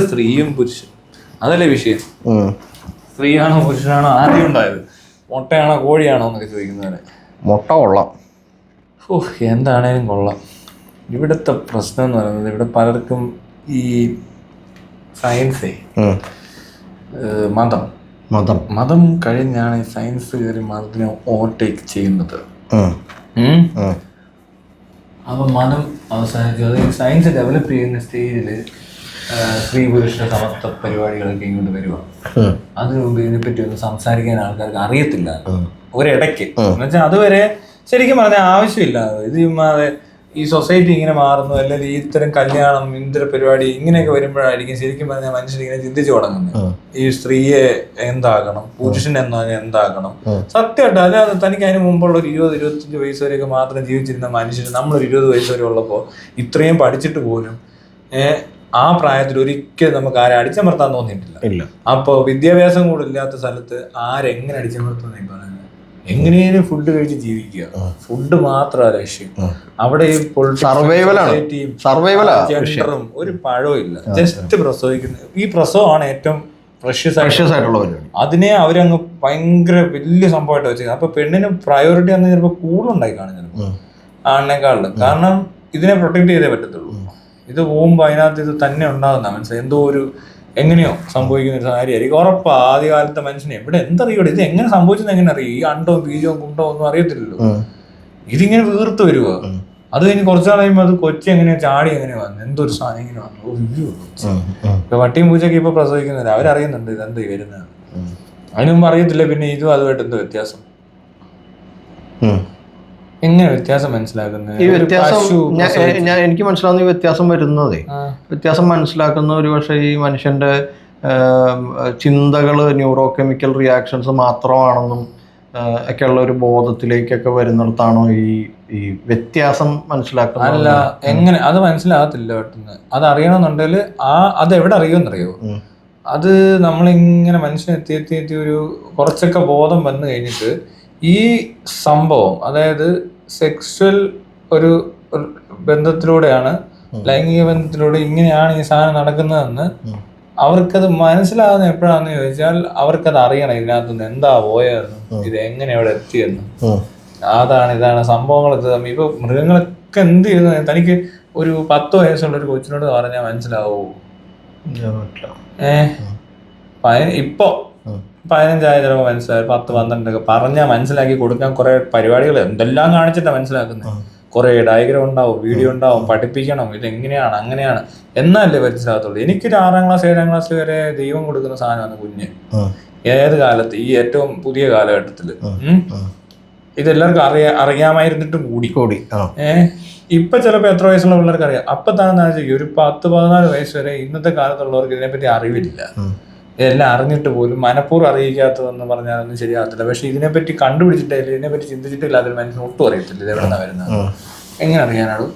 സ്ത്രീയും പുരുഷൻ, അതല്ലേ വിഷയം. സ്ത്രീയാണോ പുരുഷനാണോ ആദ്യം ഉണ്ടായത്, മുട്ടയാണോ കോഴിയാണോ എന്നൊക്കെ ചോദിക്കുന്നവരെ. മുട്ട കൊള്ളാം. എന്താണേലും കൊള്ളാം. ഇവിടുത്തെ പ്രശ്നം എന്ന് പറയുന്നത്, ഇവിടെ പലർക്കും ഈ സയൻസേ മതം കഴിഞ്ഞാണ് ഈ സയൻസ് കയറി മതത്തിനെ ഓവർടേക്ക് ചെയ്യുന്നത്. അപ്പൊ മതം അവസാനിച്ചു. അത് സയൻസ് ഡെവലപ്പ് ചെയ്യുന്ന സ്റ്റേജിൽ സ്ത്രീ പുരുഷ സമത്വ പരിപാടികളൊക്കെ ഇങ്ങോട്ട് വരുവാ. അതിനു മുമ്പ് ഇതിനെപ്പറ്റി ഒന്നും സംസാരിക്കാൻ ആൾക്കാർക്ക് അറിയത്തില്ല ഒരിടയ്ക്ക്. എന്നുവെച്ചാൽ അതുവരെ ശരിക്കും പറഞ്ഞാൽ ആവശ്യമില്ല. ഇത് ചുമ്മാതെ ഈ സൊസൈറ്റി ഇങ്ങനെ മാറുന്നു, അല്ലെങ്കിൽ ഇത്തരം കല്യാണം ഇത്തരം പരിപാടി ഇങ്ങനെയൊക്കെ വരുമ്പോഴായിരിക്കും ശരിക്കും പറഞ്ഞാൽ മനുഷ്യരിങ്ങനെ ചിന്തിച്ചു തുടങ്ങുന്നത്. ഈ സ്ത്രീയെ എന്താകണം, പുരുഷൻ എന്നാ എന്താകണം. സത്യമായിട്ട് അല്ലാതെ തനിക്ക് അതിന് മുമ്പുള്ള ഒരു 20-25 വയസ്സ് വരെയൊക്കെ മാത്രം ജീവിച്ചിരുന്ന മനുഷ്യർ നമ്മളൊരു 20 വയസ്സ് വരെ ഉള്ളപ്പോൾ ഇത്രയും പഠിച്ചിട്ട് പോലും ആ പ്രായത്തിൽ ഒരിക്കലും നമുക്ക് ആരെ അടിച്ചമർത്താൻ തോന്നിയിട്ടില്ല. അപ്പോൾ വിദ്യാഭ്യാസം കൂടെ ഇല്ലാത്ത സ്ഥലത്ത് ആരെങ്ങനെ അടിച്ചമർത്തുന്ന പറയുന്നത്? എങ്ങനെയും ഫുഡ് കഴിച്ച് ജീവിക്കുക, ഫുഡ് മാത്രമാണ് ലക്ഷ്യം. അവിടെ ഈ ജെൻഡറും ഒരു പഴവും ഇല്ല, ജസ്റ്റ് പ്രസവിക്കുന്നത്. ഈ പ്രസവമാണ് ഏറ്റവും പ്രഷ്യസ് ആയിട്ടുള്ള പരിപാടി. അതിനെ അവരങ്ങ് ഭയങ്കര വലിയ സംഭവമായിട്ട് വെച്ചത്. അപ്പൊ പെണ്ണിന് പ്രയോറിറ്റി അന്ന് ചിലപ്പോൾ കൂടുതലുണ്ടായി കാണും ചിലപ്പോൾ ആണിനേക്കാളിലും. കാരണം ഇതിനെ പ്രൊട്ടക്ട് ചെയ്തേ പറ്റത്തുള്ളൂ. ഇത് പോകുമ്പോൾ അതിനകത്ത് ഇത് തന്നെ ഉണ്ടാകുന്ന മനസ്സിലായി എന്തോ ഒരു എങ്ങനെയോ സംഭവിക്കുന്ന ഒരു കാര്യമായിരിക്കും ഉറപ്പാ. ആദ്യകാലത്തെ മനുഷ്യനെ എവിടെ എന്തറിയൂടെ, ഇത് എങ്ങനെ സംഭവിച്ചത് എങ്ങനെ അറിയും? ഈ അണ്ടവും ബീജവും കുണ്ടവും ഒന്നും അറിയത്തില്ലല്ലോ. ഇതിങ്ങനെ വീർത്ത് വരുക. അത് കഴിഞ്ഞ് കുറച്ചാൾ കഴിയുമ്പോൾ അത് കൊച്ചി എങ്ങനെയാ ചാടി എങ്ങനെയാ വന്നു, എന്തൊരു സാധനം ഇങ്ങനെ വന്നു. ഇപ്പൊ പട്ടിയും പൂച്ചയൊക്കെ ഇപ്പൊ പ്രസവിക്കുന്നില്ല, അവരറിയുന്നുണ്ട് ഇതെന്ത് വരുന്നത്. അതിന് മുമ്പ് അറിയത്തില്ല. പിന്നെ ഇതും അതുമായിട്ട് എന്തോ വ്യത്യാസം, എങ്ങനെ വ്യത്യാസം മനസ്സിലാക്കുന്നത്? ഈ വ്യത്യാസം എനിക്ക് മനസ്സിലാവുന്ന ഈ വ്യത്യാസം വരുന്നതേ, വ്യത്യാസം മനസ്സിലാക്കുന്ന ഒരു പക്ഷേ ഈ മനുഷ്യന്റെ ചിന്തകള് ന്യൂറോ കെമിക്കൽ റിയാക്ഷൻസ് മാത്രമാണെന്നും ഒക്കെയുള്ള ഒരു ബോധത്തിലേക്കൊക്കെ വരുന്നിടത്താണോ ഈ വ്യത്യാസം മനസ്സിലാക്കുന്നത്? അല്ല, എങ്ങനെ അത് മനസ്സിലാകത്തില്ല പെട്ടെന്ന്. അത് അറിയണമെന്നുണ്ടെങ്കിൽ അത് എവിടെ അറിയുമെന്നറിയോ? അത് നമ്മളിങ്ങനെ മനുഷ്യനെത്തി ഒരു കുറച്ചൊക്കെ ബോധം വന്നു കഴിഞ്ഞിട്ട് ഈ സംഭവം, അതായത് സെക്സ്വൽ ഒരു ബന്ധത്തിലൂടെയാണ്, ലൈംഗിക ബന്ധത്തിലൂടെ ഇങ്ങനെയാണ് ഈ സാധനം നടക്കുന്നതെന്ന് അവർക്കത് മനസ്സിലാകുന്ന എപ്പോഴാന്ന് ചോദിച്ചാൽ അവർക്കത് അറിയണം. ഇതിനകത്തുനിന്ന് എന്താ പോയതെന്നും ഇത് എങ്ങനെ അവിടെ എത്തിയെന്നും ഇതാണ് സംഭവങ്ങൾ. ഇപ്പൊ മൃഗങ്ങളൊക്കെ എന്ത് ചെയ്യുന്നത്? തനിക്ക് ഒരു 10 വയസ്സുള്ള ഒരു കൊച്ചിനോട് പറഞ്ഞാൽ മനസ്സിലാവൂ? ഇപ്പൊ 15 ചിലപ്പോൾ മനസ്സിലായി, 10-12 പറഞ്ഞാൽ മനസ്സിലാക്കി കൊടുക്കാൻ കുറെ പരിപാടികൾ എന്തെല്ലാം കാണിച്ചിട്ടാണ് മനസ്സിലാക്കുന്നത്. കുറെ ഡയഗ്രാം ഉണ്ടാവും, വീഡിയോ ഉണ്ടാവും, പഠിപ്പിക്കണം, ഇതെങ്ങനെയാണ് അങ്ങനെയാണ്, എന്നാലേ മനസ്സിലാകത്തുള്ളൂ. എനിക്കൊരു 6ാം ക്ലാസ് 7ാം ക്ലാസ് വരെ ദൈവം കൊടുക്കുന്ന സാധനമാണ് കുഞ്ഞ്. ഏത് കാലത്ത്, ഈ ഏറ്റവും പുതിയ കാലഘട്ടത്തില് ഇതെല്ലാവർക്കും അറിയാമായിരുന്നിട്ടും കൂടി ഇപ്പൊ ചിലപ്പോ എത്ര വയസ്സുള്ള പിള്ളേർക്ക് അറിയാം. അപ്പൊ തന്നെ ഒരു 10-14 വയസ്സ് വരെ ഇന്നത്തെ കാലത്തുള്ളവർക്ക് ഇതിനെപ്പറ്റി അറിവില്ല. ഇതെല്ലാം അറിഞ്ഞിട്ട് പോലും മനഃപൂർവ്വം അറിയിക്കാത്തതെന്ന് പറഞ്ഞാൽ അതൊന്നും ശരിയാകത്തില്ല. പക്ഷെ ഇതിനെപ്പറ്റി കണ്ടുപിടിച്ചിട്ടില്ല, ഇതിനെപ്പറ്റി ചിന്തിച്ചിട്ടില്ല, അതിൽ മനുഷ്യന് ഒട്ടും അറിയത്തില്ല ഇത് എവിടെ നിന്നാണ് വരുന്നത്. എങ്ങനെ അറിയാനാണ്?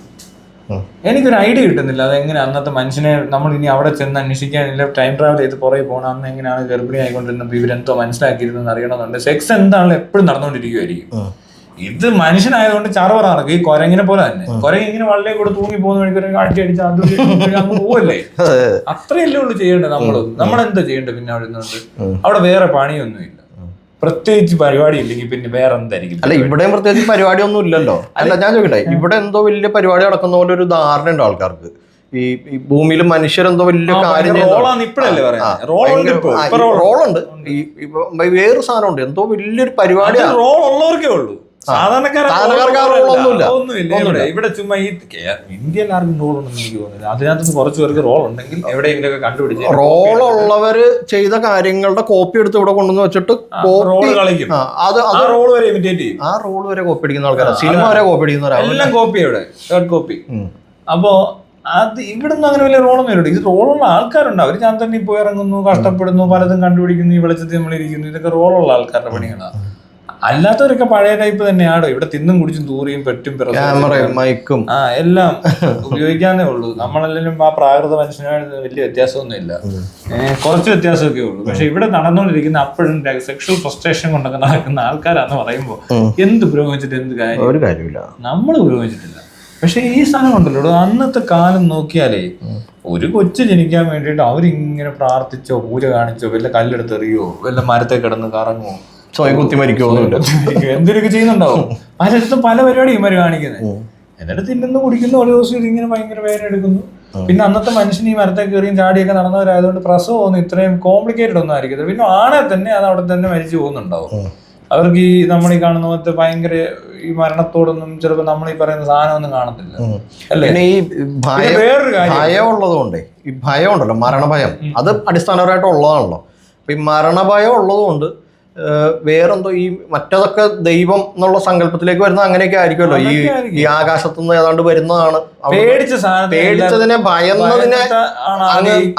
എനിക്കൊരു ഐഡിയ കിട്ടുന്നില്ല. അതെങ്ങനെ അന്നത്തെ മനുഷ്യനെ നമ്മൾ ഇനി അവിടെ ചെന്ന് അന്വേഷിക്കാനില്ല, ടൈം ട്രാവൽ ചെയ്ത് പുറകെ പോകണം. അന്ന് എങ്ങനെയാണ് ഗർഭിണി ആയിക്കൊണ്ടിരുന്നത്, ഇവരെന്തോ മനസ്സിലാക്കിയിരുന്നെന്ന് അറിയണമെന്നുണ്ട്. സെക്സ് എന്താണല്ലോ എപ്പോഴും നടന്നുകൊണ്ടിരിക്കുമായിരിക്കും. ഇത് മനുഷ്യനായതുകൊണ്ട് ചറവറ നടക്കും. ഈ കുരങ്ങിനെ പോലെ തന്നെ. കുരങ്ങ് ഇങ്ങനെ വള്ളിയെ കൂടെ തൂങ്ങി പോകുന്ന വഴിക്ക് അടിച്ചടിച്ച് അത് അങ്ങ് പോവല്ലേ. അത്രയല്ലേ ഉള്ളു ചെയ്യേണ്ടത്. നമ്മളെന്താ ചെയ്യേണ്ടത്? പിന്നെ അവിടെ നിന്നുണ്ട് അവിടെ വേറെ പണിയൊന്നുമില്ല, പ്രത്യേകിച്ച് പരിപാടി ഇല്ലെങ്കിൽ പിന്നെ വേറെ എന്തായിരിക്കും? അല്ല, ഇവിടെയും പ്രത്യേകിച്ച് പരിപാടി ഒന്നും ഇല്ലല്ലോ. അല്ല, ഞാൻ ചോദിക്കട്ടെ, ഇവിടെ എന്തോ വലിയ പരിപാടി നടക്കുന്ന പോലെ ഒരു ധാരണ ഉണ്ട് ആൾക്കാർക്ക്. ഈ ഭൂമിയിൽ മനുഷ്യരെന്തോ വലിയ കാര്യം റോളുണ്ട്. വേറൊരു സാധനമുണ്ട്, എന്തോ വലിയൊരു പരിപാടി. റോൾ ഉള്ളവർക്കേ ഉള്ളൂ, സാധാരണക്കാരൊന്നുമില്ല. ഇവിടെ ചുമ്മാ ഈ ഇന്ത്യയിൽ ആർക്കും റോൾ ഉണ്ടെന്ന് എനിക്ക് തോന്നുന്നില്ല. അതിനകത്ത് കുറച്ച് പേർക്ക് റോൾ ഉണ്ടെങ്കിൽ എവിടെയെങ്കിലും കണ്ടുപിടിച്ച് റോളുള്ളവര് ചെയ്ത കാര്യങ്ങളുടെ കോപ്പി എടുത്ത് ഇവിടെ കൊണ്ടുവന്ന് വെച്ചിട്ട് റോൾ കളിക്കും. ആ റോൾ വരെ ഇമിറ്റേറ്റ് ചെയ്യും. ആ റോൾ വരെ കോപ്പി അടിക്കുന്ന ആൾക്കാരാണ്, സിനിമ വരെ കോപ്പി അടിക്കുന്നവരാണ്, എല്ലാം കോപ്പി. അവിടെ ഷോർട്ട് കോപ്പി. അപ്പോ അത് ഇവിടെ നിന്ന് അങ്ങനെ വലിയ റോളൊന്നും ഇല്ല. ഇത് റോളുള്ള ആൾക്കാരുണ്ട്, അവർ ഞാൻ തന്നെ പോയി ഇറങ്ങുന്നു, കഷ്ടപ്പെടുന്നു, പലതും കണ്ടുപിടിക്കുന്നു, ഈ വെളിച്ചത്തിൽ നമ്മളിരിക്കുന്നു. ഇതൊക്കെ റോളുള്ള ആൾക്കാരുടെ പണികളാണ്. അല്ലാത്തവരൊക്കെ പഴയ ടൈപ്പ് തന്നെയാണോ? ഇവിടെ തിന്നും കുടിച്ചും തൂറിയും പെറ്റും മൈക്കും എല്ലാം ഉപയോഗിക്കാനേ ഉള്ളൂ. നമ്മളെല്ലാം ആ പ്രാകൃത മനുഷ്യനായിട്ട് വലിയ വ്യത്യാസമൊന്നും ഇല്ല, കുറച്ച് വ്യത്യാസമൊക്കെ ഉള്ളൂ. പക്ഷെ ഇവിടെ നടന്നുകൊണ്ടിരിക്കുന്ന അപ്പോഴും സെക്ഷൽ ഫ്രസ്ട്രേഷൻ കൊണ്ടൊക്കെ നടക്കുന്ന ആൾക്കാരാന്ന് പറയുമ്പോൾ എന്ത് പുരോഗമിച്ചിട്ട് എന്ത് കാര്യം? ഒരു കാര്യമില്ല. നമ്മൾ പുരോഗമിച്ചിട്ടില്ല. പക്ഷെ ഈ സാധനം ഉണ്ടല്ലോ അന്നത്തെ കാലം നോക്കിയാലേ ഒരു കൊച്ചു ജനിക്കാൻ വേണ്ടിയിട്ട് അവരിങ്ങനെ പ്രാർത്ഥിച്ചോ പൂജ കാണിച്ചോ വല്ല കല്ലെടുത്തെറിയോ വല്ല മരത്തെ കിടന്ന് കറങ്ങുമോ സ്വയം കുത്തി മരിക്കുമോ എന്തിനൊക്കെ ചെയ്യുന്നുണ്ടാവും. പലയിടത്തും പല പരിപാടി ഇവര് കാണിക്കുന്നത്. എന്നിട്ട് തിന്നുന്നു കുടിക്കുന്നു, ഒരു ദിവസം ഇതിങ്ങനെ ഭയങ്കര വേദന എടുക്കുന്നു. പിന്നെ അന്നത്തെ മനുഷ്യൻ ഈ മരത്തെ കയറിയും ചാടിയൊക്കെ നടന്നവരായതുകൊണ്ട് പ്രസവം ഒന്നും ഇത്രയും കോംപ്ലിക്കേറ്റഡ് ഒന്നും ആയിരിക്കത്തില്ല. പിന്നെ ആണെ തന്നെ അത് അവിടെ തന്നെ മരിച്ചു പോകുന്നുണ്ടാവും. അവർക്ക് ഈ നമ്മൾ ഈ കാണുന്ന പോലത്തെ ഭയങ്കര ഈ മരണത്തോടൊന്നും ചിലപ്പോൾ നമ്മൾ ഈ പറയുന്ന സാധനം ഒന്നും കാണത്തില്ല അല്ലേ. പിന്നെ ഈ വേറൊരു കാര്യം ഭയം ഉള്ളതുകൊണ്ട്, ഈ ഭയം ഉണ്ടല്ലോ, മരണഭയം, അത് അടിസ്ഥാനപരമായിട്ട് ഉള്ളതാണല്ലോ. അപ്പൊ ഈ മരണഭയം ഉള്ളതുകൊണ്ട് വേറെന്തോ ഈ മറ്റതൊക്കെ ദൈവം എന്നുള്ള സങ്കല്പത്തിലേക്ക് വരുന്ന അങ്ങനെയൊക്കെ ആയിരിക്കുമല്ലോ. ഈ ആകാശത്തുനിന്ന് ഏതാണ്ട് വരുന്നതാണ്. പേടിച്ചതിനെ ഭയന്നതിനെ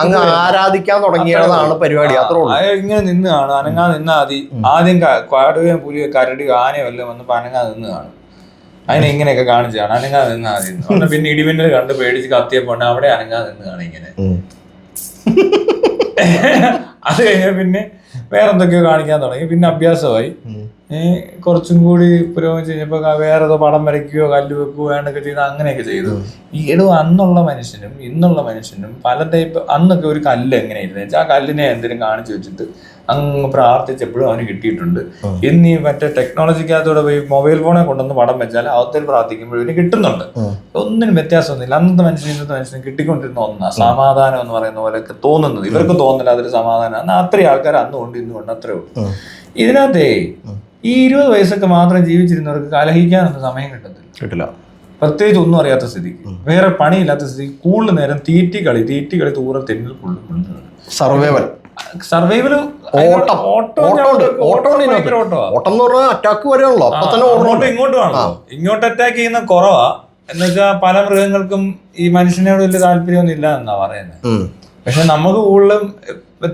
അങ്ങ് ആരാധിക്കാൻ തുടങ്ങിയതാണ് പരിപാടി. അത്രേ ഉള്ളൂ. ഇങ്ങനെ നിന്ന് കാണും, അനങ്ങാ നിന്നാ മതി. ആദ്യം കാടുകയും പുലിയോ കരടി ആനയോ വല്ലതും വന്നപ്പോ അനങ്ങാ നിന്ന് കാണും. അതിനെ ഇങ്ങനെയൊക്കെ കാണിച്ചാണ് അനങ്ങാ നിന്നാ മതി. പിന്നെ ഇടിമിന്നൽ കണ്ട് പേടിച്ച് കത്തിയപ്പോ അവിടെ അനങ്ങാ നിന്ന് കാണും ഇങ്ങനെ. അത് കഴിഞ്ഞ പിന്നെ വേറെന്തൊക്കെയോ കാണിക്കാൻ തുടങ്ങി. പിന്നെ അഭ്യാസമായി. കുറച്ചും കൂടി പുരോഗമിച്ച് കഴിഞ്ഞപ്പോ വേറെ ഏതോ പടം വരയ്ക്കുകയോ കല്ല് വെക്കുകയോ വേണ്ടൊക്കെ ചെയ്ത് അങ്ങനെയൊക്കെ ചെയ്തു. ഈ അന്നുള്ള മനുഷ്യനും ഇന്നുള്ള മനുഷ്യനും പല ടൈപ്പ്. അന്നൊക്കെ ഒരു കല്ല് എങ്ങനെയായിരുന്നു വെച്ചാൽ ആ കല്ലിനെ എന്തെങ്കിലും കാണിച്ചു വെച്ചിട്ട് അങ്ങ് പ്രാർത്ഥിച്ചപ്പോഴും അവന് കിട്ടിയിട്ടുണ്ട്. ഇന്ന് ഈ മറ്റേ ടെക്നോളജിക്കകത്തൂടെ പോയി മൊബൈൽ ഫോണെ കൊണ്ടൊന്ന് പടം വെച്ചാൽ അവത്തിൽ പ്രാർത്ഥിക്കുമ്പോഴും ഇതിന് കിട്ടുന്നുണ്ട്. ഒന്നിനും വ്യത്യാസമൊന്നുമില്ല. അന്നത്തെ മനുഷ്യനും ഇന്നത്തെ മനുഷ്യനും കിട്ടിക്കൊണ്ടിരുന്ന ഒന്നാണ് സമാധാനം എന്ന് പറയുന്ന പോലെയൊക്കെ തോന്നുന്നത്. ഇവർക്ക് തോന്നില്ല അതൊരു സമാധാനം. അത്രയും ആൾക്കാർ അന്നുകൊണ്ട് ഇന്നുകൊണ്ട് അത്രേ ഉള്ളൂ. ഇതിനകത്തേ ഈ 20 വയസ്സൊക്കെ മാത്രം ജീവിച്ചിരുന്നവർക്ക് കലഹിക്കാനൊന്നും സമയം കിട്ടില്ല. പ്രത്യേകിച്ച് ഒന്നും അറിയാത്ത സ്ഥിതിക്ക്, വേറെ പണിയില്ലാത്ത സ്ഥിതിക്ക് കൂടുതൽ നേരം തീറ്റിക്കളി തൂറ തെന്നിൽ സർവൈവൽ അറ്റാക്ക് വരെയാണല്ലോ. ഇങ്ങോട്ട് വേണല്ലോ. ഇങ്ങോട്ട് അറ്റാക്ക് ചെയ്യുന്ന കുറവാ. എന്ന് വെച്ചാൽ പല മൃഗങ്ങൾക്കും ഈ മനുഷ്യനോട് വലിയ താല്പര്യമൊന്നും ഇല്ല എന്നാ പറയുന്നത്. പക്ഷെ നമുക്ക് കൂടുതലും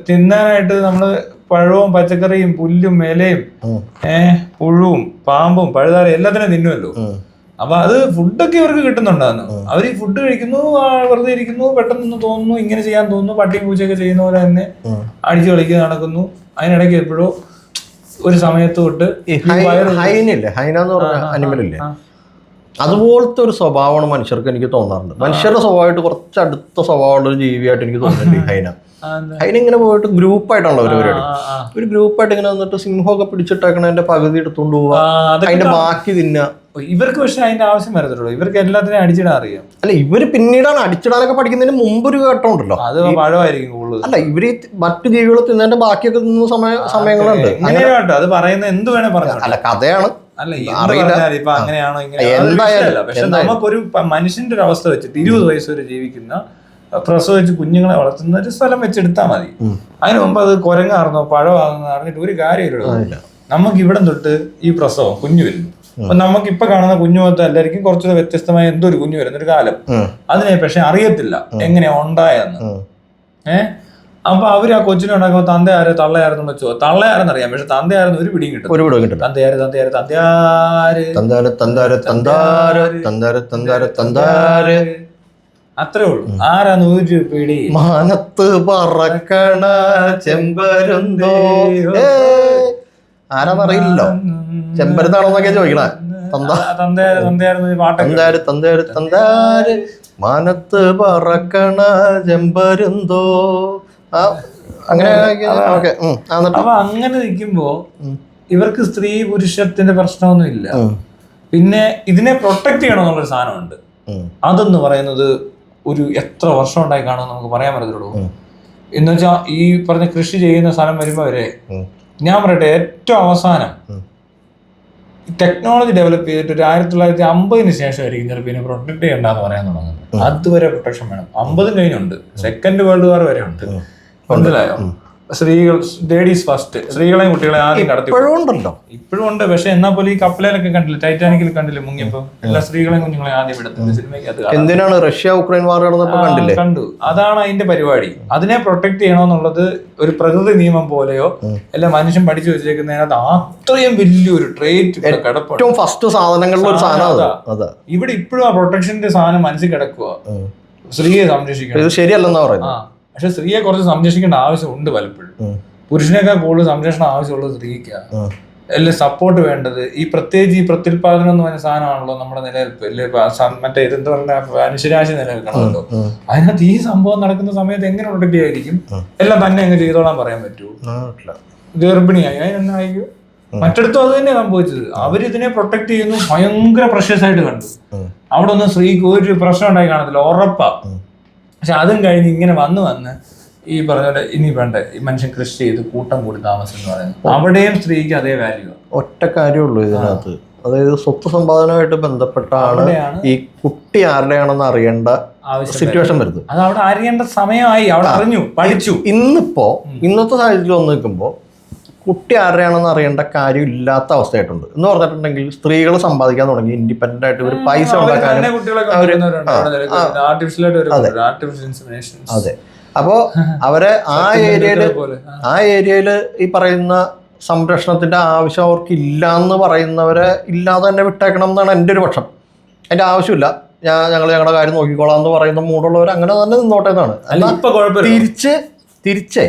തിന്നാനായിട്ട് നമ്മള് പഴവും പച്ചക്കറിയും പുല്ലും ഇലയും പുഴുവും പാമ്പും പഴുതാരയും എല്ലാത്തിനും തിന്നുമല്ലോ. അപ്പൊ അത് ഫുഡൊക്കെ ഇവർക്ക് കിട്ടുന്നുണ്ടായിരുന്നു. അവർ ഈ ഫുഡ് കഴിക്കുന്നു, വെറുതെ ഇരിക്കുന്നു, പെട്ടെന്ന് തോന്നുന്നു ഇങ്ങനെ ചെയ്യാൻ തോന്നുന്നു, പട്ടിയും പൂച്ചയൊക്കെ ചെയ്യുന്ന പോലെ തന്നെ അടിച്ചു കളിക്കുക നടക്കുന്നു. അതിനിടയ്ക്ക് എപ്പോഴോ ഒരു സമയത്ത് തൊട്ട് അനിമലില്ലേ, അതുപോലത്തെ ഒരു സ്വഭാവമാണ് മനുഷ്യർക്ക് എനിക്ക് തോന്നാറുണ്ട്. മനുഷ്യരുടെ സ്വഭാവമായിട്ട് കുറച്ച് അടുത്ത സ്വഭാവമുള്ള ഒരു ജീവിയായിട്ട് എനിക്ക് തോന്നുന്നുണ്ട് ഹൈന. അതിനിങ്ങനെ പോയിട്ട് ഗ്രൂപ്പായിട്ടാണല്ലോ പരിപാടി. ഒരു ഗ്രൂപ്പായിട്ട് ഇങ്ങനെ വന്നിട്ട് സിംഹമൊക്കെ പിടിച്ചിട്ടേക്കണതിന്റെ പകുതി എടുത്തോണ്ട് പോവുക, അതിന്റെ ബാക്കി തിന്നുക. ഇവർക്ക് പക്ഷെ അതിന്റെ ആവശ്യം വരത്തുള്ളൂ. ഇവർക്ക് എല്ലാത്തിനും അടിച്ചിടാൻ അറിയാം. അല്ല, ഇവര് പിന്നീടാണ് അടിച്ചിടാനൊക്കെ പഠിക്കുന്നതിന് മുമ്പൊരു ഘട്ടം ഉണ്ടല്ലോ, അത് പഴമായിരിക്കും കൂടുതൽ. അല്ല, ഇവര് മറ്റു ജീവികൾ തിന്നതിന്റെ ബാക്കിയൊക്കെ തിന്നുന്ന സമയങ്ങളുണ്ട്. അത് പറയുന്നത് എന്ത് വേണേ പറഞ്ഞു. അല്ല, കഥയാണ്. അല്ല, ഇപ്പൊ അങ്ങനെയാണോ ഇങ്ങനെ. പക്ഷെ നമുക്കൊരു മനുഷ്യന്റെ ഒരു അവസ്ഥ വെച്ചിട്ട് 20 വയസ്സ് വരെ ജീവിക്കുന്ന പ്രസവിച്ച് കുഞ്ഞുങ്ങളെ വളർത്തുന്ന ഒരു സ്ഥലം വെച്ചെടുത്താൽ മതി. അതിന് മുമ്പ് അത് കുരങ്ങാർന്നോ പഴമാണെന്ന് അറിഞ്ഞിട്ട് ഒരു കാര്യമില്ല. നമുക്ക് ഇവിടെ തൊട്ട് ഈ പ്രസവം കുഞ്ഞു വരുന്നു. അപ്പൊ നമുക്ക് ഇപ്പൊ കാണുന്ന കുഞ്ഞുമൊത്തം എല്ലാവർക്കും കുറച്ചുകൂടെ വ്യത്യസ്തമായ എന്തോ ഒരു കുഞ്ഞു വരുന്ന ഒരു കാലം. അതിനെ പക്ഷെ അറിയത്തില്ല എങ്ങനെയാ ഉണ്ടായെന്ന്. അപ്പൊ അവര് ആ കൊച്ചിനെ ഉണ്ടാക്കുമ്പോ തന്തയാര് തള്ളയാരെന്ന് വെച്ചോ, തള്ളയാരെന്നറിയാം, പക്ഷെ തന്തയാരെന്ന് ഒരു പിടിയും കിട്ടും. തന്തയാര് അത്രേ ഉള്ളൂ. ആരാന്ന് ഒരു പിടി. മാനത്ത് പറക്കണ ചെമ്പരുന്തോ, ആരാന്നറിയില്ലല്ലോ. ചെമ്പരുത്താണോന്നൊക്കെ ചോദിക്കണേ. തന്താര് മാനത്ത് പറക്കണ ചെമ്പരുന്തോ, അങ്ങനെ. അപ്പൊ അങ്ങനെ നിൽക്കുമ്പോ ഇവർക്ക് സ്ത്രീ പുരുഷത്തിന്റെ പ്രശ്നമൊന്നും ഇല്ല. പിന്നെ ഇതിനെ പ്രൊട്ടക്ട് ചെയ്യണമെന്നുള്ളൊരു സാധനമുണ്ട്. അതെന്ന് പറയുന്നത് ഒരു എത്ര വർഷം ഉണ്ടായി കാണുമെന്ന് നമുക്ക് പറയാൻ പറ്റത്തുള്ളൂ. എന്ന് വെച്ചാൽ ഈ പറഞ്ഞ കൃഷി ചെയ്യുന്ന സ്ഥലം വരുമ്പോ വരെ ഞാൻ പറയട്ടെ, ഏറ്റവും അവസാനം ടെക്നോളജി ഡെവലപ്പ് ചെയ്തിട്ട് ഒരു 1950 ശേഷമായിരിക്കും ചിലപ്പോൾ ഇതിനെ പ്രൊട്ടക്ട് ചെയ്യണ്ടെന്ന് പറയാൻ തുടങ്ങുന്നത്. അതുവരെ പ്രൊട്ടക്ഷൻ വേണം. 50 കഴിഞ്ഞുണ്ട്, സെക്കൻഡ് വേൾഡ് വാർ വരെ ഉണ്ട്. മനസ്സിലായോ? സ്ത്രീകൾ, ലേഡീസ് ഫസ്റ്റ്, സ്ത്രീകളെയും കുട്ടികളെയും ആദ്യം കടത്തി. ഇപ്പോഴും ഉണ്ട്. പക്ഷെ എന്നാ പോലെ ഈ കപ്പലിലൊക്കെ കണ്ടില്ല, ടൈറ്റാനിക്കിൽ കണ്ടില്ല മുങ്ങിയപ്പോ എല്ലാ സ്ത്രീകളെയും കുഞ്ഞുങ്ങളെ ആദ്യം എടുത്തത് സിനിമയ്ക്കകത്ത്. എന്തിനാണ് റഷ്യ ഉക്രൈൻ വാർ കണ്ടു. അതാണ് അതിന്റെ പരിപാടി. അതിനെ പ്രൊട്ടക്ട് ചെയ്യണമെന്നുള്ളത് ഒരു പ്രകൃതി നിയമം പോലെയോ അല്ല മനുഷ്യൻ പഠിച്ചു വെച്ചേക്കുന്നതിനകത്ത് അത്രയും വലിയൊരു ട്രേറ്റ് കിടപ്പുണ്ട്. ഫസ്റ്റ് സാധനങ്ങളിലെ ഒരു സാധനം ഇവിടെ ഇപ്പോഴും ആ പ്രൊട്ടക്ഷന്റെ സാധനം മനസ്സിൽ കിടക്കുക. സ്ത്രീയെ സംരക്ഷിക്കണം, ശരിയല്ലെന്നാ പറയുന്നത്. പക്ഷെ സ്ത്രീയെ കുറച്ച് സംരക്ഷിക്കേണ്ട ആവശ്യമുണ്ട് പലപ്പോഴും. പുരുഷനേക്കാൾ കൂടുതൽ സംരക്ഷണം ആവശ്യമുള്ളത് സ്ത്രീക്കാണ്. അല്ലെ സപ്പോർട്ട് വേണ്ടത്. ഈ പ്രത്യേകിച്ച് ഈ പ്രത്യുൽപാദനം എന്ന് പറഞ്ഞ സാധനമാണല്ലോ നമ്മുടെ നിലനിൽപ്പ്. അല്ലെ മറ്റേ ഇതെന്താ പറഞ്ഞ മനുഷ്യരാശി നിലനിൽക്കണമല്ലോ. അതിനകത്ത് ഈ സംഭവം നടക്കുന്ന സമയത്ത് എങ്ങനെ പ്രൊട്ടക്ട് ആയിരിക്കും? എല്ലാം തന്നെ അങ്ങ് ചെയ്തോളാൻ പറയാൻ പറ്റുമോ? ഗർഭിണിയായി അതിനെന്നായിരിക്കും. മറ്റിടത്തും അത് തന്നെ സംഭവിച്ചത്. അവരിതിനെ പ്രൊട്ടക്ട് ചെയ്യുന്നു, ഭയങ്കര പ്രഷ്യസ് ആയിട്ട് കണ്ടു. അവിടെ ഒന്നും സ്ത്രീക്ക് ഒരു പ്രശ്നം ഉണ്ടായി കാണത്തില്ല, ഉറപ്പാ. പക്ഷെ അതും കഴിഞ്ഞ് ഇങ്ങനെ വന്ന് ഈ പറഞ്ഞ പോലെ ഇനി വേണ്ട ഈ മനുഷ്യൻ കൃഷി ചെയ്ത് കൂട്ടം കൂടി താമസം എന്ന് പറയുന്നത്, അവിടെയും സ്ത്രീക്ക് അതേ വാല്യൂ. ഒറ്റ കാര്യമുള്ളൂ ഇതിനകത്ത്, അതായത് സ്വത്ത് സമ്പാദനമായിട്ട് ബന്ധപ്പെട്ടാണ് ഈ കുട്ടി ആരുടെയാണെന്ന് അറിയേണ്ട സിറ്റുവേഷൻ വരുന്നത്. അത് അവിടെ അറിയേണ്ട സമയമായി, അവിടെ അറിഞ്ഞു, പഠിച്ചു. ഇന്നത്തെ സാഹചര്യത്തിൽ വന്ന് നിൽക്കുമ്പോൾ കുട്ടി ആരുടെയാണെന്ന് അറിയേണ്ട കാര്യം ഇല്ലാത്ത അവസ്ഥയായിട്ടുണ്ട് എന്ന് പറഞ്ഞിട്ടുണ്ടെങ്കിൽ സ്ത്രീകൾ സമ്പാദിക്കാൻ തുടങ്ങി, ഇൻഡിപെൻഡന്റ് ആയിട്ട് ഒരു പൈസ ഉണ്ടാക്കാനും. അതെ, അപ്പോ അവരെ ആ ഏരിയയില് ഈ പറയുന്ന സംരക്ഷണത്തിന്റെ ആവശ്യം അവർക്ക് ഇല്ല എന്ന് പറയുന്നവരെ ഇല്ലാതെ തന്നെ വിട്ടേക്കണം എന്നാണ് എൻ്റെ ഒരു പക്ഷം. അതിന്റെ ആവശ്യമില്ല, ഞങ്ങൾ ഞങ്ങളുടെ കാര്യം നോക്കിക്കോളാം എന്ന് പറയുന്ന മൂടുള്ളവർ അങ്ങനെ തന്നെ നിന്നോട്ടെ എന്നാണ്. തിരിച്ചേ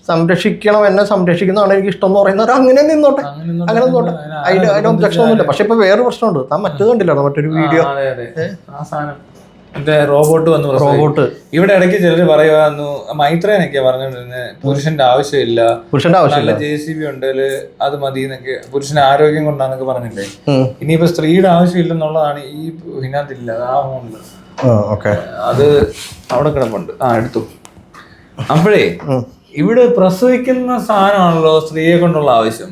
സംരക്ഷിക്കണം, എന്നെ സംരക്ഷിക്കുന്നതാണ് എനിക്ക് ഇഷ്ടം എന്ന് പറയുന്നവർ അങ്ങനെ നിന്നോട്ടെ. അതിന് ഒബ്ജക്ഷൻ ഒന്നുമില്ല. പക്ഷെ ഇപ്പൊ വേറൊരു പ്രശ്നമുണ്ട്. താൻ മറ്റേത് കണ്ടില്ലാണോ, മറ്റൊരു വീഡിയോ റോബോട്ട് ഇവിടെ ഇടയ്ക്ക് ചിലര് പറയുന്നു, മൈത്രേനൊക്കെയാ പറഞ്ഞോണ്ടിരുന്നത്, പുരുഷന്റെ ആവശ്യമില്ല, JCB ഉണ്ടേല് അത് മതി എന്നൊക്കെ, പുരുഷന്റെ ആരോഗ്യം കൊണ്ടാന്നൊക്കെ പറഞ്ഞില്ലേ. ഇനിയിപ്പോ സ്ത്രീയുടെ ആവശ്യമില്ലെന്നുള്ളതാണ് ഈ ഇതിനകത്തില്ല. ആ ഫോണില് അത് അവിടെ കിടപ്പുണ്ട്, എടുത്തു. അപ്പോഴേ ഇവിടെ പ്രസവിക്കുന്ന സാധനമാണല്ലോ സ്ത്രീയെ കൊണ്ടുള്ള ആവശ്യം.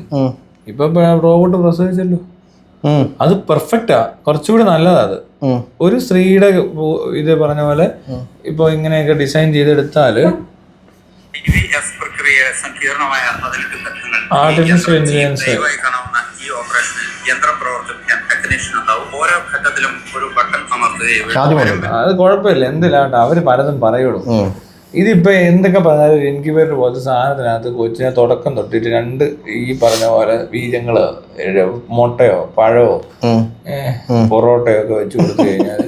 ഇപ്പൊ റോബോട്ട് പ്രസവിച്ചല്ലോ, അത് പെർഫെക്റ്റാ, കുറച്ചുകൂടി നല്ലതാ. അത് ഒരു സ്ത്രീയുടെ ഇത് പറഞ്ഞ പോലെ ഇപ്പൊ ഇങ്ങനെയൊക്കെ ഡിസൈൻ ചെയ്തെടുത്താല് ആർട്ടിഫിഷ്യൽ ഇന്റലിജൻസ് അത് കുഴപ്പമില്ല, എന്തിലാട്ടെ അവര് പലതും പറയുള്ളൂ. ഇതിപ്പോ എന്തൊക്കെ പറഞ്ഞാലും ഇൻക്യുബേറ്റർ പോലത്തെ സാധനത്തിനകത്ത് കൊച്ചിനെ തുടക്കം തൊട്ടിട്ട് 2 ഈ പറഞ്ഞ പോലെ ബീജങ്ങള്, മുട്ടയോ പഴമോ പൊറോട്ടയോ ഒക്കെ വെച്ച് കൊടുത്തു കഴിഞ്ഞാല്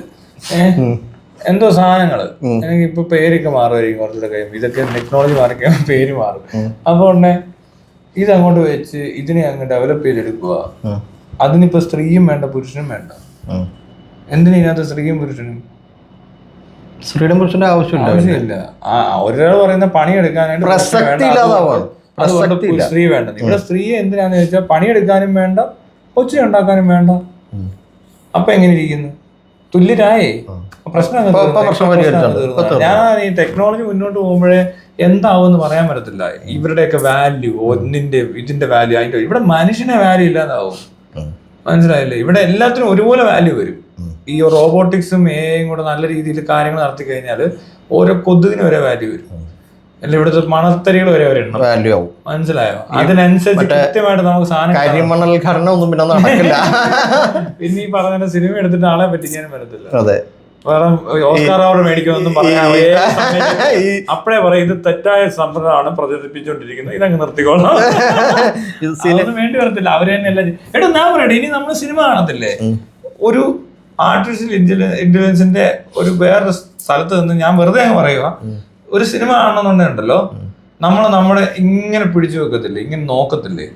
എന്തോ സാധനങ്ങള് എനിക്ക് ഇപ്പൊ പേരൊക്കെ മാറുമായിരിക്കും കുറച്ചുകൂടെ കഴിയുമ്പോൾ. ഇതൊക്കെ ടെക്നോളജി മാറിക്കഴിയുമ്പോൾ പേര് മാറും. അപ്പൊ ഉടനെ ഇതങ്ങോട്ട് വെച്ച് ഇതിനെ അങ്ങ് ഡെവലപ്പ് ചെയ്തെടുക്കുക. അതിനിപ്പോ സ്ത്രീയും വേണ്ട പുരുഷനും വേണ്ട. എന്തിനാ ഇതിനകത്ത് സ്ത്രീയും പുരുഷനും? സ്ത്രീയുടെ പുരുഷന്റെ ആവശ്യമില്ല. ഒരാൾ പറയുന്ന പണിയെടുക്കാനായിട്ട് സ്ത്രീ വേണ്ടത്. ഇവിടെ സ്ത്രീയെ എന്തിനാന്ന് ചോദിച്ചാൽ പണിയെടുക്കാനും വേണ്ട, കൊച്ചിനെ ഉണ്ടാക്കാനും വേണ്ട. അപ്പൊ എങ്ങനെ ഇരിക്കുന്നു? തുല്യരായേ പ്രശ്നം. ഞാൻ ഈ ടെക്നോളജി മുന്നോട്ട് പോകുമ്പോഴേ എന്താവും പറയാൻ പറ്റത്തില്ല. ഇവരുടെയൊക്കെ വാല്യൂ, ഇതിന്റെ വാല്യൂ, അതിന്റെ ഇവിടെ മനുഷ്യനെ വാല്യൂ ഇല്ലാതാവും. മനസ്സിലായില്ലേ? ഇവിടെ എല്ലാത്തിനും ഒരുപോലെ വാല്യൂ വരും. ഈ റോബോട്ടിക്സും AI കൂടെ നല്ല രീതിയിൽ കാര്യങ്ങൾ നടത്തി കഴിഞ്ഞാൽ ഓരോ കൊതുകിന് ഒരേ വാല്യൂ വരും. അല്ല ഇവിടുത്തെ മണത്തരികൾ വരെ വാല്യൂ ആവും. മനസ്സിലായോ? അതിനനുസരിച്ച് കൃത്യമായിട്ട് നമുക്ക് സാധനം ഒന്നും പിന്നെ നടക്കില്ല. പിന്നെ ഈ പറഞ്ഞ സിനിമ എടുത്തിട്ട് ആളെ പറ്റിക്കാനും പറ്റത്തില്ല. അതെ, വേറെ ഓസ്കാർ അവാർഡ് മേടിക്കുമെന്നും പറയാം. അപ്പഴേ പറയും ഇത് തെറ്റായ സമ്പ്രദായമാണ് പ്രചരിപ്പിച്ചുകൊണ്ടിരിക്കുന്നത്, ഇതങ്ങ് നിർത്തിക്കോളാം. ഇതൊന്നും വേണ്ടി വരത്തില്ല. അവര് തന്നെ എല്ലാം എടാ ഞാൻ പറയട്ടെ, ഇനി നമ്മള് സിനിമ കാണത്തില്ലേ, ഒരു ആർട്ടിഫിഷ്യൽ ഇന്റലിജൻസിന്റെ ഒരു വേറൊരു സ്ഥലത്ത് നിന്ന് ഞാൻ വെറുതെ അങ്ങ് പറയുക, ഒരു സിനിമ കാണണമെന്നുണ്ടല്ലോ, നമ്മുടെ ഇങ്ങനെ പിടിച്ചു വെക്കത്തില്ലേ, ഇങ്ങനെ നോക്കത്തില്ലേ,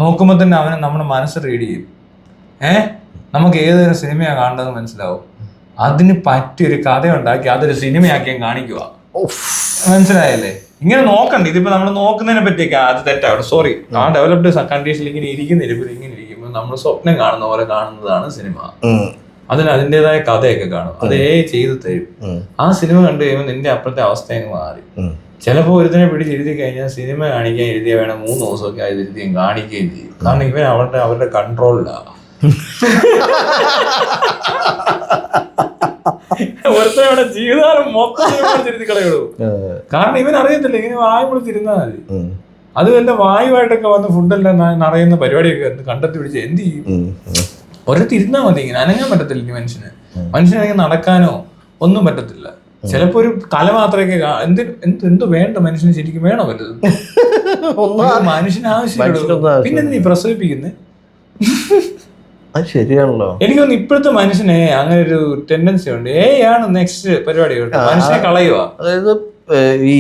നോക്കുമ്പോ തന്നെ അവനെ നമ്മുടെ മനസ്സ് റീഡ് ചെയ്യും. നമുക്ക് ഏതൊരു സിനിമയാണ് കാണേണ്ടതെന്ന് മനസ്സിലാവും. അതിന് പറ്റിയൊരു കഥ ഉണ്ടാക്കി അതൊരു സിനിമയാക്കിയാൽ കാണിക്കുക. മനസ്സിലായല്ലേ? ഇങ്ങനെ നോക്കണ്ട. ഇതിപ്പോ നമ്മൾ നോക്കുന്നതിനെ പറ്റിയൊക്കെ അത് തെറ്റാണ്. സോറി, ആ ഡെവലപ്ഡ് കണ്ടീഷനിൽ ഇങ്ങനെ ഇരിക്കുന്നില്ല, ഇങ്ങനെ ഇരിക്കുമ്പോൾ നമ്മൾ സ്വപ്നം കാണുന്ന പോലെ കാണുന്നതാണ് സിനിമ. അതിന് അതിൻ്റെതായ കഥയൊക്കെ കാണും, അതേ ചെയ്ത് തരും. ആ സിനിമ കണ്ടു കഴിയുമ്പോൾ നിന്റെ അപ്പോഴത്തെ അവസ്ഥ അങ്ങ് മാറി. ചിലപ്പോൾ ഒരുത്തിനെ പിടിച്ചെഴുതി കഴിഞ്ഞാൽ സിനിമ കാണിക്കാൻ എഴുതിയ വേണം 3 ദിവസമൊക്കെ അത് എഴുതിയും കാണിക്കുകയും ചെയ്യും. കാരണം ഇവൻ അവരുടെ കൺട്രോളിലാണ്. ഒരുത്തവിടെ ജീവിതകാലം മൊത്തം തിരുത്തി കളയുള്ളൂ. കാരണം ഇവൻ അറിയത്തില്ല, ഇങ്ങനെ വായു വിളിച്ചിരുന്നാൽ മതി. അത് വല്ല വായുവായിട്ടൊക്കെ വന്ന് ഫുഡെല്ലാം നിറയുന്ന പരിപാടിയൊക്കെ കണ്ടെത്തി പിടിച്ച് എന്ത് ചെയ്യും? ഒരിടത്തിരുന്നാൽ മതി, ഇങ്ങനെ അനങ്ങാൻ പറ്റത്തില്ല മനുഷ്യനാണെങ്കിൽ നടക്കാനോ ഒന്നും പറ്റത്തില്ല. ചിലപ്പോ ഒരു തല മാത്രമൊക്കെ എന്തോ വേണ്ട മനുഷ്യന് ശരിക്കും വേണോ വല്ലതും? മനുഷ്യന് ആവശ്യമില്ല. പിന്നെ നീ പ്രസവിപ്പിക്കുന്നത് ശരിയാണല്ലോ. എനിക്ക് തോന്നുന്നു ഇപ്പോഴത്തെ മനുഷ്യനെ അങ്ങനെ ഒരു ടെൻഡൻസി ഉണ്ട്. ആണ് നെക്സ്റ്റ് പരിപാടി, മനുഷ്യനെ കളയുക. അതായത് ഈ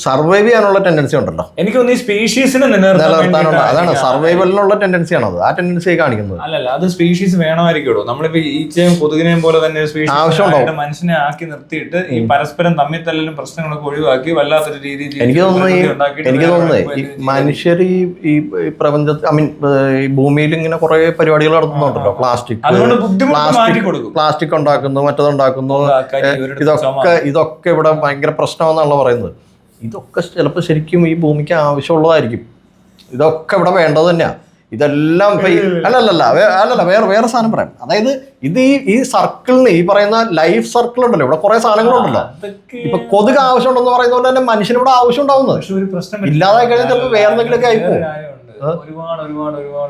സർവൈവ് ചെയ്യാനുള്ള ടെൻഡൻസി ഉണ്ടല്ലോ, എനിക്ക് തോന്നുന്നു ഈ സ്പീഷീസിനെ നിലനിർത്താനുള്ള. അതാണ് സർവൈവലിനുള്ള ടെൻഡൻസിയാണത്, ആ ടെൻഡൻസി കാണിക്കുന്നത്. അല്ലല്ല, അത് സ്പീഷീസ് വേണമായിരിക്കുമോ? നമ്മളിപ്പോ ഈച്ചയും കൊതുകിനെയും പോലെ തന്നെ സ്പീഷീസ് മനുഷ്യനെ ആക്കി നിർത്തിയിട്ട് ഈ പരസ്പരം തമ്മിൽ തല്ലും പ്രശ്നങ്ങളൊക്കെ ഒഴിവാക്കി വല്ലാത്തൊരു രീതിയിൽ എനിക്ക് തോന്നുന്നത് ഈ മനുഷ്യർ ഈ പ്രപഞ്ചത്തിൽ ഈ ഭൂമിയിൽ ഇങ്ങനെ കുറെ പരിപാടികൾ നടത്തുന്നുണ്ടല്ലോ. പ്ലാസ്റ്റിക് ഉണ്ടാക്കുന്നു, മറ്റതുണ്ടാക്കുന്നു, ഇതൊക്കെ ഇവിടെ ഭയങ്കര പ്രശ്നമാണെന്നാണല്ലോ പറയുന്നത്. ഇതൊക്കെ ചിലപ്പോൾ ശരിക്കും ഈ ഭൂമിക്ക് ആവശ്യമുള്ളതായിരിക്കും. ഇതൊക്കെ ഇവിടെ വേണ്ടത് തന്നെയാ. ഇതെല്ലാം അല്ലല്ല വേറെ സാധനം പറയാം. അതായത് ഇത് ഈ സർക്കിളിന്, ഈ പറയുന്ന ലൈഫ് സർക്കിൾ ഉണ്ടല്ലോ, ഇവിടെ കുറെ സാധനങ്ങളുണ്ടല്ലോ. ഇപ്പൊ കൊതുക് ആവശ്യമുണ്ടെന്ന് പറയുന്ന പോലെ തന്നെ മനുഷ്യന് ഇവിടെ ആവശ്യം ഉണ്ടാവുന്നത്. ഇല്ലാതായി കഴിഞ്ഞാൽ ചിലപ്പോൾ വേറെ എന്തെങ്കിലുമൊക്കെ ആയിപ്പോകും.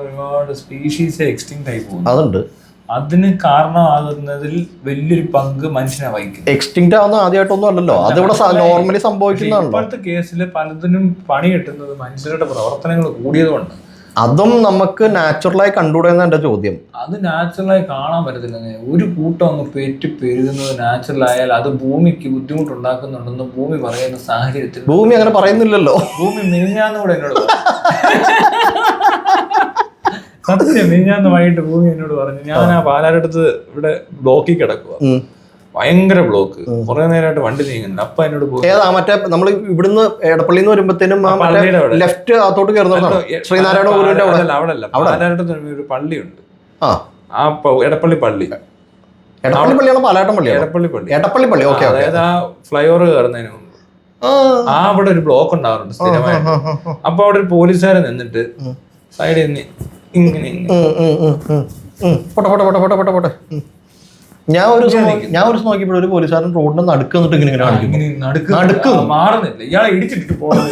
ഒരുപാട് സ്പീഷീസ് എക്സ്റ്റിങ്ക്ട് ആയി പോകും. അതുണ്ട്. അതിന് കാരണമാകുന്നതിൽ വലിയൊരു പങ്ക് മനുഷ്യനെ വഹിക്കും. എക്സ്റ്റിങ്ക്ട് ആവുന്ന ആദ്യമായിട്ടൊന്നും അല്ലല്ലോ, അതിവിടെ നോർമലി സംഭവിക്കുന്നതാണല്ലോ. ഇപ്പോഴത്തെ കേസിൽ പലതിനും പണി കിട്ടുന്നത് മനുഷ്യരുടെ പ്രവർത്തനങ്ങൾ കൂടിയതുകൊണ്ട്. അതും നമുക്ക് നാച്ചുറലായി കണ്ടുകൂടെയെന്ന് എന്റെ ചോദ്യം. അത് നാച്ചുറലായി കാണാൻ പറ്റത്തില്ല. ഒരു കൂട്ടം അങ്ങ് പെരുകുന്നത് നാച്ചുറൽ ആയാൽ അത് ഭൂമിക്ക് ബുദ്ധിമുട്ടുണ്ടാക്കുന്നുണ്ടെന്ന് ഭൂമി പറയുന്ന സാഹചര്യത്തിൽ ഭൂമി അങ്ങനെ പറയുന്നില്ലല്ലോ. ഭൂമി മിനിഞ്ഞാന്നുകൂടെ എന്നോട് സത്യം, മിനിഞ്ഞാന്ന് വൈകിട്ട് ഭൂമി എന്നോട് പറഞ്ഞു, ഞാൻ ആ പാലാരടുത്ത് ഇവിടെ ബ്ലോക്കിൽ കിടക്കുക, ഭയങ്കര ബ്ലോക്ക്, കുറെ നേരമായിട്ട് വണ്ടി നീങ്ങുന്നുണ്ട്. അപ്പൊ എന്നോട് മറ്റേ നമ്മൾ ഇവിടുന്ന് എടപ്പള്ളിന്ന് വരുമ്പോഴത്തേനും ലെഫ്റ്റ് അകത്തോട്ട് കയറുന്ന ശ്രീനാരായണ ഗുരുവിന്റെ അവിടെ പാലാരടുത്ത് ഒരു പള്ളിയുണ്ട്, ആ എടപ്പള്ളി പള്ളി. എടപ്പള്ളി പള്ളിയാണോ പാലാട്ടം പള്ളി? എടപ്പള്ളി പള്ളി. ഓക്കെ. അതായത് ആ ഫ്ലൈ ഓവർ കയറുന്നതിന് മുമ്പ് അവിടെ ഒരു ബ്ലോക്ക് ഉണ്ടാവാറുണ്ട് സ്ഥിരമായിട്ട്. അപ്പൊ അവിടെ ഒരു പോലീസുകാരൻ നിന്നിട്ട് സൈഡിൽ നിന്ന് ഇങ്ങനെ ഞാൻ ഒരു ദിവസം നോക്കിയപ്പോൾ ഒരു പോലീസുകാരൻ റോഡിന്റെ നടുക്ക് നിന്നിട്ട് ഇങ്ങനെ മാറുന്നില്ല, ഇയാളെ ഇടിച്ചിട്ട് പോകുന്നത്.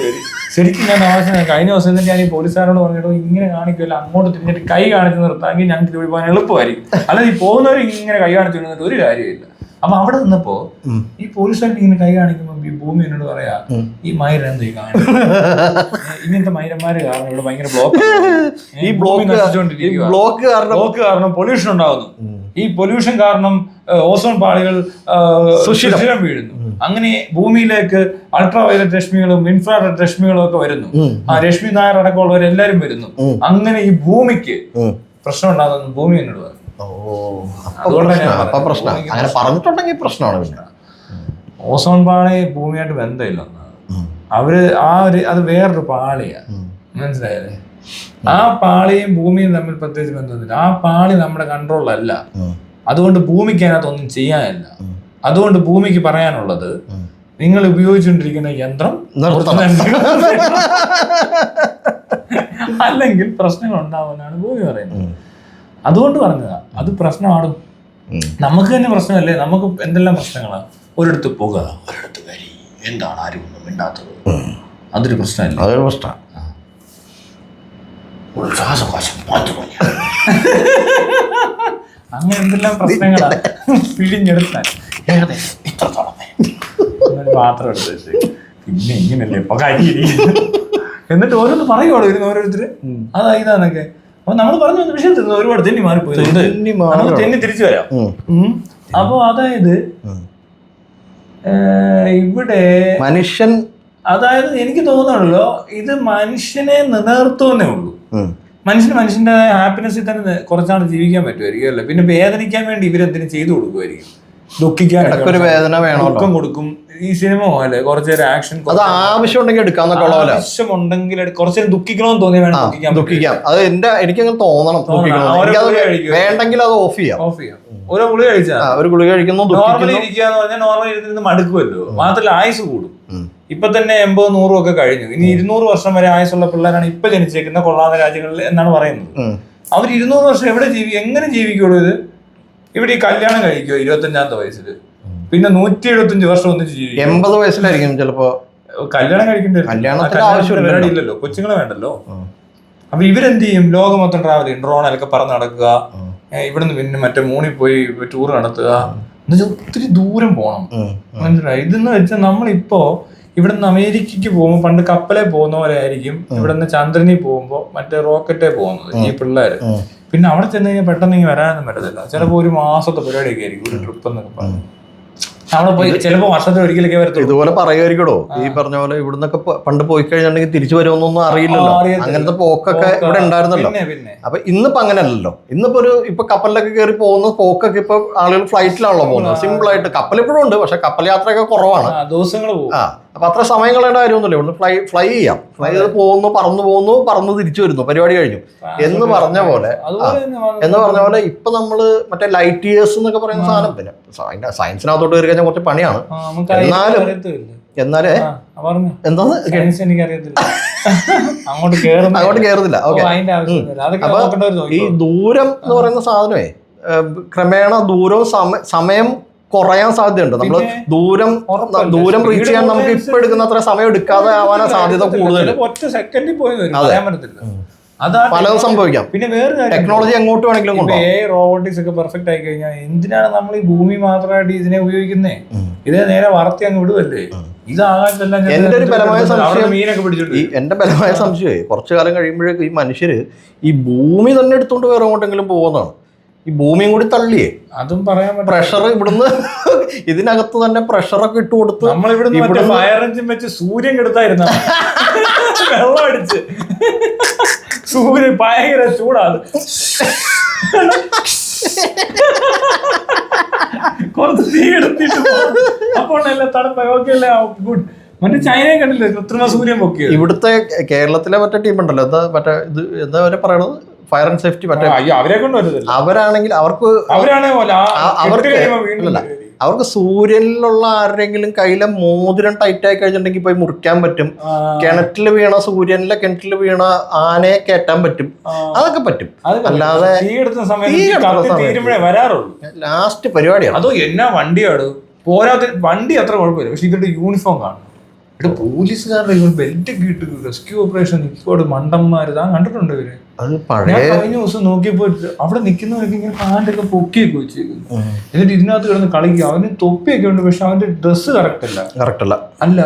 ശരിക്കും ഞാൻ കഴിഞ്ഞ ദിവസം ഞാൻ ഈ പോലീസുകാരോട് പറഞ്ഞിട്ടോ ഇങ്ങനെ കാണിക്കില്ല, അങ്ങോട്ട് തിരിഞ്ഞിട്ട് കൈ കാണിച്ച് നിർത്താമെങ്കിൽ ഞങ്ങൾക്ക് തിരുവി പോകാൻ എളുപ്പമായിരിക്കും. അല്ലാതെ ഈ പോകുന്നവർ ഇങ്ങനെ കൈ കാണിച്ചു നിന്നിട്ട് ഒരു കാര്യമില്ല. അപ്പൊ അവിടെ നിന്നപ്പോ ഈ പോലീസുകാർക്ക് ഇങ്ങനെ കൈ കാണിക്കുമ്പോ ഈ ഭൂമി എന്നോട് പറയാ, ഈ മൈരെന്ത് ഈ കാണിക്കും, ഇങ്ങനത്തെ മൈരന്മാര് കാരണം ഇവിടെ ഭയങ്കര ബ്ലോക്ക് കാരണം പൊല്യൂഷൻ ഉണ്ടാകുന്നു. ഈ പൊല്യൂഷൻ കാരണം ഓസോൺ പാളികൾ സുഷിരം വീഴുന്നു. അങ്ങനെ ഭൂമിയിലേക്ക് അൾട്രാ വയലറ്റ് രശ്മികളും ഇൻഫ്രാറെഡ് രശ്മികളും ഒക്കെ വരുന്നു. ആ രശ്മി നായർ അടക്കമുള്ളവരെല്ലാരും വരുന്നു. അങ്ങനെ ഈ ഭൂമിക്ക് പ്രശ്നം ഉണ്ടാകുന്നു ഭൂമി എന്നോട് പറഞ്ഞു. അങ്ങനെ പറഞ്ഞിട്ടുണ്ടെങ്കിൽ പ്രശ്നമാണ്. പിന്നെ ഓസോൺ പാളി ഭൂമിയായിട്ട് ബന്ധമില്ല. അവര് അത് വേറൊരു പാളിയാ, മനസ്സിലായല്ലേ? ആ പാളിയും ഭൂമിയും തമ്മിൽ പ്രത്യേകിച്ച് ബന്ധമൊന്നുമില്ല. ആ പാളി നമ്മുടെ കൺട്രോളിലല്ല. അതുകൊണ്ട് ഭൂമിക്ക് അതിനകത്തൊന്നും ചെയ്യാനില്ല. അതുകൊണ്ട് ഭൂമിക്ക് പറയാനുള്ളത്, നിങ്ങൾ ഉപയോഗിച്ചുകൊണ്ടിരിക്കുന്ന യന്ത്രം അല്ലെങ്കിൽ പ്രശ്നങ്ങൾ ഉണ്ടാവുമെന്നാണ് ഭൂമി പറയുന്നത്. അതുകൊണ്ട് പറഞ്ഞതാ, അത് പ്രശ്നമാണ്. നമുക്ക് തന്നെ പ്രശ്നമല്ലേ? നമുക്ക് എന്തെല്ലാം പ്രശ്നങ്ങളാണ്. ഒരിടത്ത് പുക, ഒരിടത്ത് കരി, എന്താണ് ആരും ഒന്നും മിണ്ടാത്തത്, അതൊരു പ്രശ്നമല്ല. അതൊരു പ്രശ്നമാണ്. അങ്ങനെ എന്തെല്ലാം പ്രശ്നങ്ങളാണ് പിഴിഞ്ഞെടുത്താൽ ഏകദേശം ഇത്രത്തോളം പാത്രം എടുത്ത് വെച്ച് പിന്നെ ഇങ്ങനല്ലേ ഇപ്പൊ കരിയിരിക്കുന്നു എന്നിട്ട് ഓരോന്ന് പറയുവാണോ ഇരുന്ന് ഓരോരുത്തര് അതാ ഇതാന്നൊക്കെ. അപ്പൊ നമ്മൾ പറഞ്ഞു വന്ന വിഷയം തരുന്നത് ഒരുപാട് തെന്നി മാറിപ്പോയി. നമുക്ക് തെന്നി തിരിച്ചു വരാം. അപ്പൊ അതായത് ഇവിടെ മനുഷ്യൻ, അതായത് എനിക്ക് തോന്നുന്നുള്ളൂ ഇത് മനുഷ്യനെ നിലനിർത്തുന്നേ ഉള്ളൂ. മനുഷ്യന്റെ ഹാപ്പിനെസ്സിൽ തന്നെ കുറച്ചാണ് ജീവിക്കാൻ പറ്റുമായിരിക്കും അല്ലേ? പിന്നെ വേദനിക്കാൻ വേണ്ടി ഇവരെന്തിനും ചെയ്തു കൊടുക്കുമായിരിക്കും. ദുഃഖിക്കാൻ ദുഃഖം കൊടുക്കും. ഈ സിനിമ പോലെ കുറച്ചേരം ആക്ഷൻ ആവശ്യമുണ്ടെങ്കിൽ ആവശ്യമുണ്ടെങ്കിൽ കുറച്ചേരം ദുഃഖിക്കണമെന്ന് തോന്നിയാൽ വേണം ദുഃഖിക്കാം. അത് എനിക്കങ്ങനെ തോന്നണം. വേണ്ടെങ്കിൽ അത് ഓഫ് ചെയ്യാം. ഓരോ ഗുളിക കഴിച്ചാൽ ഒരു ഗുളിക കഴിക്കുന്നു. നോർമലി ഇരിക്കുക എന്ന് പറഞ്ഞാൽ നോർമലി ഇരുന്ന് മടുക്കുമല്ലോ. മാത്രമല്ല ആയുസ് കൂടും. ഇപ്പൊ തന്നെ 80-100 ഒക്കെ കഴിഞ്ഞു. ഇനി 200 വർഷം വരെ ആയുസുള്ള പിള്ളേരാണ് ഇപ്പൊ ജനിച്ചേക്കുന്ന കൊള്ളാവുന്ന രാജ്യങ്ങളിൽ എന്നാണ് പറയുന്നത്. അവർ 200 വർഷം എവിടെ എങ്ങനെ ജീവിക്കുള്ളൂ? ഇത് ഇവിടെ ഈ കല്യാണം കഴിക്കുമോ 25ാമത്തെ വയസ്സിൽ? പിന്നെ 175 വർഷം ഒന്നിച്ച് ജീവിക്കും. 80 വയസ്സിലായിരിക്കും ചിലപ്പോ കല്യാണം കഴിക്കേണ്ടി പരിപാടി ഇല്ലല്ലോ, കൊച്ചുങ്ങളെ വേണ്ടല്ലോ. അപ്പൊ ഇവരെന്ത് ചെയ്യും? ലോകം മൊത്തം ട്രാവൽ ചെയ്യും, ഡ്രോണിലൊക്കെ പറന്ന് നടക്കുക, ഇവിടുന്ന് പിന്നെ മറ്റേ മൂണിൽ പോയി ടൂർ നടത്തുക, എന്നുവെച്ചാൽ ഒത്തിരി ദൂരം പോകണം. മനസ്സിലായി? ഇതെന്ന് വെച്ചാൽ നമ്മളിപ്പോ ഇവിടുന്ന് അമേരിക്കക്ക് പോകുമ്പോൾ പണ്ട് കപ്പലെ പോകുന്ന പോലെ ആയിരിക്കും ഇവിടുന്ന് ചന്ദ്രനിൽ പോകുമ്പോൾ മറ്റേ റോക്കറ്റേ പോകുന്നത് ഈ പിള്ളേര്. പിന്നെ അവിടെ ചെന്ന് കഴിഞ്ഞാൽ പെട്ടെന്ന് ഇങ്ങനെ വരാനൊന്നും പറ്റത്തില്ല. ചിലപ്പോൾ ഒരു മാസത്തെ പരിപാടിയൊക്കെ ആയിരിക്കും ഒരു ട്രിപ്പ് എന്നൊക്കെ പറഞ്ഞു. അവിടെ പോയി ചിലപ്പോ വർഷത്തിൽ ഒരിക്കലൊക്കെ വരത്തുള്ളൂ. ഇതുപോലെ പറയുമായിരിക്കടോ, ഈ പറഞ്ഞ പോലെ ഇവിടുന്നൊക്കെ പണ്ട് പോയി കഴിഞ്ഞിട്ടുണ്ടെങ്കിൽ തിരിച്ചു വരുമെന്നൊന്നും അറിയില്ലല്ലോ. അങ്ങനത്തെ പോക്കൊക്കെ ഇവിടെ ഉണ്ടായിരുന്നല്ലോ. അപ്പൊ ഇന്നിപ്പോ അങ്ങനെയല്ലല്ലോ. ഇന്നിപ്പോ ഇപ്പൊ കപ്പലിലൊക്കെ കയറി പോകുന്ന പോക്കൊക്കെ ഇപ്പൊ ആളുകൾ ഫ്ലൈറ്റിലാണല്ലോ പോകുന്നത്. സിമ്പിൾ ആയിട്ട് കപ്പൽ ഇപ്പോഴും ഉണ്ട്, പക്ഷെ കപ്പൽ യാത്രയൊക്കെ കുറവാണ്. ദിവസങ്ങൾ പോകും. അപ്പൊ അത്ര സമയം കളയേണ്ട കാര്യമൊന്നുമില്ല. ഇവിടുന്ന് ഫ്ലൈ ചെയ്യാം. ഫ്ലൈ ചെയ്ത് പോകുന്നു, പറന്ന് തിരിച്ചു വരുന്നു, പരിപാടി കഴിഞ്ഞു എന്ന് പറഞ്ഞ പോലെ. ഇപ്പൊ നമ്മള് മറ്റേ ലൈറ്റ് ഇയേഴ്സ് എന്നൊക്കെ പറയുന്ന സാധനം, പിന്നെ സയൻസിനകത്തോട്ട് കയറി കഴിഞ്ഞാൽ കുറച്ച് പണിയാണ്. എന്നാലേ എന്താന്ന് അങ്ങോട്ട് കേറുന്നില്ല. ഓക്കെ. അപ്പൊ ഈ ദൂരം എന്ന് പറയുന്ന സാധനമേ ക്രമേണ ദൂരവും സമയം കുറയാൻ സാധ്യതയുണ്ട്. നമ്മള് ദൂരം റീച്ച് ചെയ്യാൻ നമുക്ക് ഇപ്പൊ എടുക്കുന്ന അത്ര സമയം എടുക്കാതെ ആവാനാ സാധ്യത കൂടുതൽ. പലതും സംഭവിക്കാം. പിന്നെ വേറെ ടെക്നോളജി എങ്ങോട്ട് വേണമെങ്കിലും റോബോട്ടിക്സ് ഒക്കെ പെർഫെക്റ്റ് ആയി കഴിഞ്ഞാൽ എന്തിനാണ് നമ്മൾ ഈ ഭൂമി മാത്രമായിട്ട് ഇതിനെ ഉപയോഗിക്കുന്നേ? ഇതിനെ നേരെ വളർത്തി അങ്ങ് വിടുവല്ലേ. എന്റെ ഒരു ബലമായ സംശയമേ കുറച്ചു കാലം കഴിയുമ്പോഴേക്കും ഈ മനുഷ്യര് ഈ ഭൂമി തന്നെ എടുത്തോണ്ട് വേറെ എങ്ങോട്ടെങ്കിലും പോകുന്നതാണ്. ഈ ഭൂമിയും കൂടി തള്ളിയേ, അതും പറയാൻ പ്രഷർ ഇവിടുന്ന് ഇതിനകത്ത് തന്നെ പ്രഷറൊക്കെ ഇട്ട് കൊടുത്ത് നമ്മളിവിടുന്ന് ഫയർ എഞ്ചിൻ വെച്ച് സൂര്യൻ കെടുത്തായിരുന്നു. വെള്ളം അടിച്ച് സൂര്യൻ ഭയങ്കര ചൂടാണ്. കുറച്ച് തീ എടുത്തിട്ട് അപ്പോൾ തണുപ്പായി. ഓക്കെ അല്ലേ, ഗുഡ്. മറ്റേ ചൈനയെ കണ്ടില്ലേ കൃത്രിമ സൂര്യൻ പൊക്കിയത്? ഇവിടുത്തെ കേരളത്തിലെ മറ്റേ ടീം ഉണ്ടല്ലോ, എന്താ അവരെ പറയണത്, ഫയർ ആൻഡ് സേഫ്റ്റി. മറ്റേ അവരെ കൊണ്ട് വരുന്നില്ല. അവരാണെങ്കിൽ അവർക്ക് സൂര്യനിലുള്ള ആരുടെങ്കിലും കയ്യിലെ മോതിരം ടൈറ്റ് ആയി കഴിഞ്ഞിട്ടുണ്ടെങ്കിൽ പോയി മുറിക്കാൻ പറ്റും. കിണറ്റിൽ വീണ കിണറ്റിൽ വീണ ആനയെ കയറ്റാൻ പറ്റും. അതൊക്കെ പറ്റും. അല്ലാതെ ലാസ്റ്റ് പരിപാടിയാണ്. അതോ എന്നാ വണ്ടിയാണ് പോരാത്ത വണ്ടി അത്ര കുഴപ്പമില്ല, പക്ഷെ ഇതിന്റെ യൂണിഫോം കാണും. ഇവിടെ പോലീസുകാരുടെ ബെൽറ്റ് ഒക്കെ ഇട്ട് റെസ്ക്യൂ ഓപ്പറേഷൻ ഒരുപാട് മണ്ടന്മാര് താൻ കണ്ടിട്ടുണ്ട് ഇവര്. കഴിഞ്ഞ ദിവസം നോക്കിയപ്പോ അവിടെ നിൽക്കുന്നവരൊക്കെ ഇങ്ങനെ പാൻ്റൊക്കെ പൊക്കിയൊക്കെ വെച്ചേക്കുന്നു. എന്നിട്ട് ഇതിനകത്ത് കിടന്ന് കളിക്കുക. അവന് തൊപ്പിയൊക്കെ ഉണ്ട്, പക്ഷെ അവന്റെ ഡ്രസ്സ് കറക്റ്റ് അല്ല.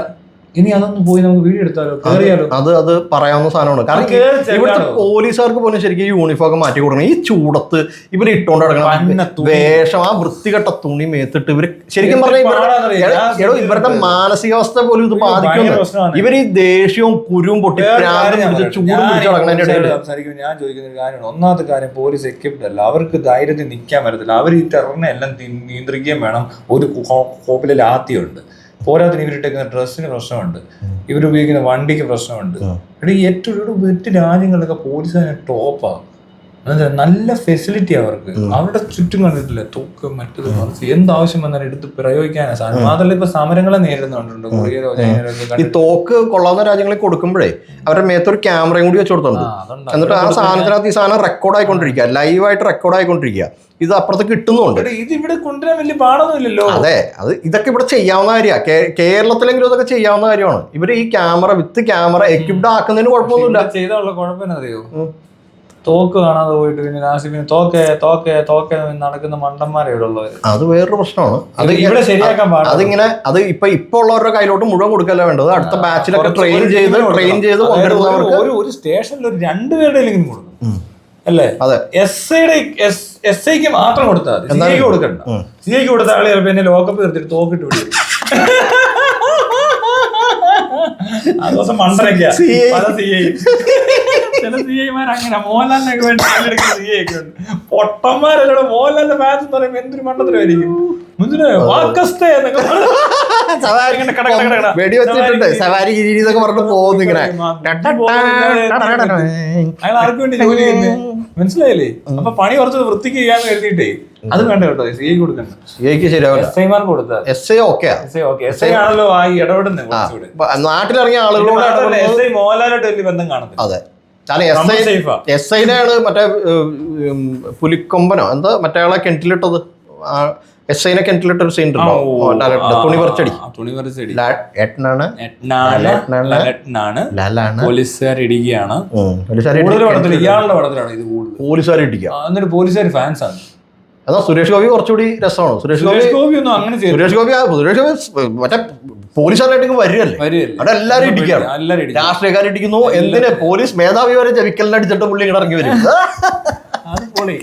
ഇനി അതൊന്ന് പോയി നമുക്ക് വീഡിയോ എടുത്താലോ, കയറിയാലോ? അത് പറയാവുന്ന സാധനമാണ്. കാരണം ഇവിടുത്തെ പോലീസുകാർക്ക് പോലും ശരിക്കും യൂണിഫോം ഒക്കെ മാറ്റി കൊടുക്കണം. ഈ ചൂടത്ത് ഇവർ ഇട്ടോണ്ട് കിടക്കണം വേഷം, ആ വൃത്തികെട്ട തുണി മേത്തിട്ട് ഇവര് ശരിക്കും പറഞ്ഞാൽ ഇവരുടെ മാനസികാവസ്ഥ പോലും ഇത് ബാധിക്കുന്നു. ഇവർ ഈ ദേഷ്യവും കുരുവും പൊട്ടി ചൂടും പിടിച്ച് കിടക്കുന്നതിന്റെ ഇടയിൽ ഞാൻ ചോദിക്കുന്ന ഒരു കാര്യമാണ്. ഒന്നാമത്തെ കാര്യം, പോലീസ് എക്യുപ്ഡ് അല്ല. അവർക്ക് ധൈര്യത്തിൽ നിൽക്കാൻ പറ്റത്തില്ല. അവർ ഈ ടെററിനെ എല്ലാം നിയന്ത്രിക്കുകയും വേണം. ഒരു കോപ്പിലെ ലാത്തിയുണ്ട്. പോരാത്തിന് ഇവരിട്ടേക്കുന്ന ഡ്രസ്സിന് പ്രശ്നമുണ്ട്, ഇവരുപയോഗിക്കുന്ന വണ്ടിക്ക് പ്രശ്നമുണ്ട്. ഏറ്റവും മറ്റ് രാജ്യങ്ങളിലൊക്കെ പോലീസ് ടോപ്പാണ്. നല്ല ഫെസിലിറ്റി അവർക്ക്. അവരുടെ ചുറ്റും കണ്ടിട്ടില്ല തോക്ക് മറ്റത് മറിച്ച് എന്താവശ്യം വന്നാലും എടുത്ത് പ്രയോഗിക്കാനാണ് സാധനം. മാത്രമല്ല ഇപ്പൊ സമരങ്ങളെ നേരിടുന്നുണ്ട്. കൊറിയയിലോ ചൈനയിലോ ഈ തോക്ക് കൊള്ളാവുന്ന രാജ്യങ്ങളിൽ കൊടുക്കുമ്പോഴേ അവരുടെ മേത്തൊരു ക്യാമറയും കൂടി വെച്ച് കൊടുത്തിട്ടുണ്ട്. എന്നിട്ട് ആ സാധനത്തിനകത്ത് ഈ സാധനം റെക്കോർഡ് ആയിക്കൊണ്ടിരിക്കുക, ലൈവായിട്ട് റെക്കോർഡ് ആയിക്കൊണ്ടിരിക്കുക. ഇത് അപ്പുറത്ത് കിട്ടുന്നുണ്ട്. ഇത് ഇവിടെ കൊണ്ടുവരാൻ വലിയ പാടൊന്നുമില്ലല്ലോ. അതെ, ഇതൊക്കെ ഇവിടെ ചെയ്യാവുന്ന കാര്യമാണ്. കേരളത്തിലെങ്കിലും ഇതൊക്കെ ചെയ്യാവുന്ന കാര്യമാണ്. ഇവര് ഈ ക്യാമറ എക്യുപ്ഡ് ആക്കുന്നതിന് കുഴപ്പമൊന്നുമില്ല. ചെയ്തുള്ള കുഴപ്പമെന്ന് അറിയോ? തോക്ക് കാണാതെ പോയിട്ട് പിന്നെ നാസിഫിന് തോക്കെ നടക്കുന്ന മണ്ടന്മാരെ ഇവിടെ ഉള്ളവര്. അത് വേറൊരു പ്രശ്നമാണ്. അത് ഇവിടെ ശരിയാക്കാൻ അതിങ്ങനെ ഇപ്പൊ ഉള്ളവരുടെ കയ്യിലോട്ട് മുഴുവൻ കൊടുക്കല്ല വേണ്ടത്. അടുത്ത ബാച്ചിലൊക്കെ ട്രെയിൻ ചെയ്ത് കൊണ്ടുവരുന്നവർക്ക് ഒരു സ്റ്റേഷനിൽ ഒരു 2 പേരുടെ കൊടുക്കും അല്ലേ? അതെ. എസ് ഐക്ക് മാത്രം കൊടുത്താൽ മതി, സി ഐക്ക് കൊടുക്കണ്ട. സി ഐക്ക് കൊടുത്ത ആളെ ചിലപ്പോ എന്നെ ലോക്കപ്പ് നിർത്തിട്ട് തോക്കിട്ട് വിടും. ആ ദിവസം മണ്ടനൊക്കെയാ പല സി ഐ. ചില സി ഐമാർ അങ്ങനെ മോഹൻലാലിനൊക്കെ വേണ്ടി എടുക്കുന്ന സി ഐ ഒക്കെ ഉണ്ട്. പൊട്ടന്മാരല്ലോ. മോഹൻലാലിന്റെ ഫാൻസ് എന്ന് പറയുമ്പോ എന്തൊരു മണ്ടത്തിലായിരിക്കും. വെടിവെച്ചിട്ടുണ്ട് സവാരി ഗിരിന്നൊക്കെ പറഞ്ഞു പോകുന്നു ഇങ്ങനെ. അയാൾ ആർക്ക് വേണ്ടി ജോലി ചെയ്യുന്നത് മനസ്സിലായില്ലേ? അപ്പൊ പണി കുറച്ച് വൃത്തിക്ക് ചെയ്യാന്ന് കരുതിയിട്ടേ അത് വേണ്ട കേട്ടോ. സി ഐ കൊടുക്കണ്ട, സി ഐക്ക് ശരിയാവില്ല. എസ് ഐമാർക്ക് കൊടുത്താൽ S I okay. S I ആണല്ലോ ആ ഇടപെടുന്നത്. നാട്ടിലിറങ്ങിയ ആളുകളോട് എസ് ഐ മോഹൻലാലായിട്ട് വലിയ ബന്ധം കാണത്തില്ല. അതെ, എസ് ഐനാണ് മറ്റേ പുലിക്കൊമ്പനോ എന്താ മറ്റേ ആളെ കിണറ്റിലിട്ടത്. എസ് ഐനെ കിണറ്റിലിട്ട ഒരു സീൻ ഉണ്ടല്ലോ, തുണി പറിച്ചടി. പോലീസുകാർ ഇടിക്കുകയാണ്. ഇയാളുടെ പടത്തിലാണ് ഇത് കൂടുതൽ പോലീസുകാർ ഇടിക്കുക. എന്നിട്ട് പോലീസുകാർ ഫാൻസ് ആണ്. അതാ സുരേഷ് ഗോപി കുറച്ചുകൂടി രസമാണ്. സുരേഷ് ഗോപി ഒന്നും അങ്ങനെ സുരേഷ് ഗോപി മറ്റേ പോലീസുകാരായിട്ട് വരികയല്ലേ, അവിടെ എല്ലാരും ഇടിക്കുകയാണ്. രാഷ്ട്രീയക്കാർ ഇടിക്കുന്നു. എന്തിന് പോലീസ് മേധാവി വരെ ചെവിക്കലിന് അടിച്ചിട്ട് പുള്ളി ഇങ്ങനെ ഇറങ്ങി വരും. അത് പൊളി.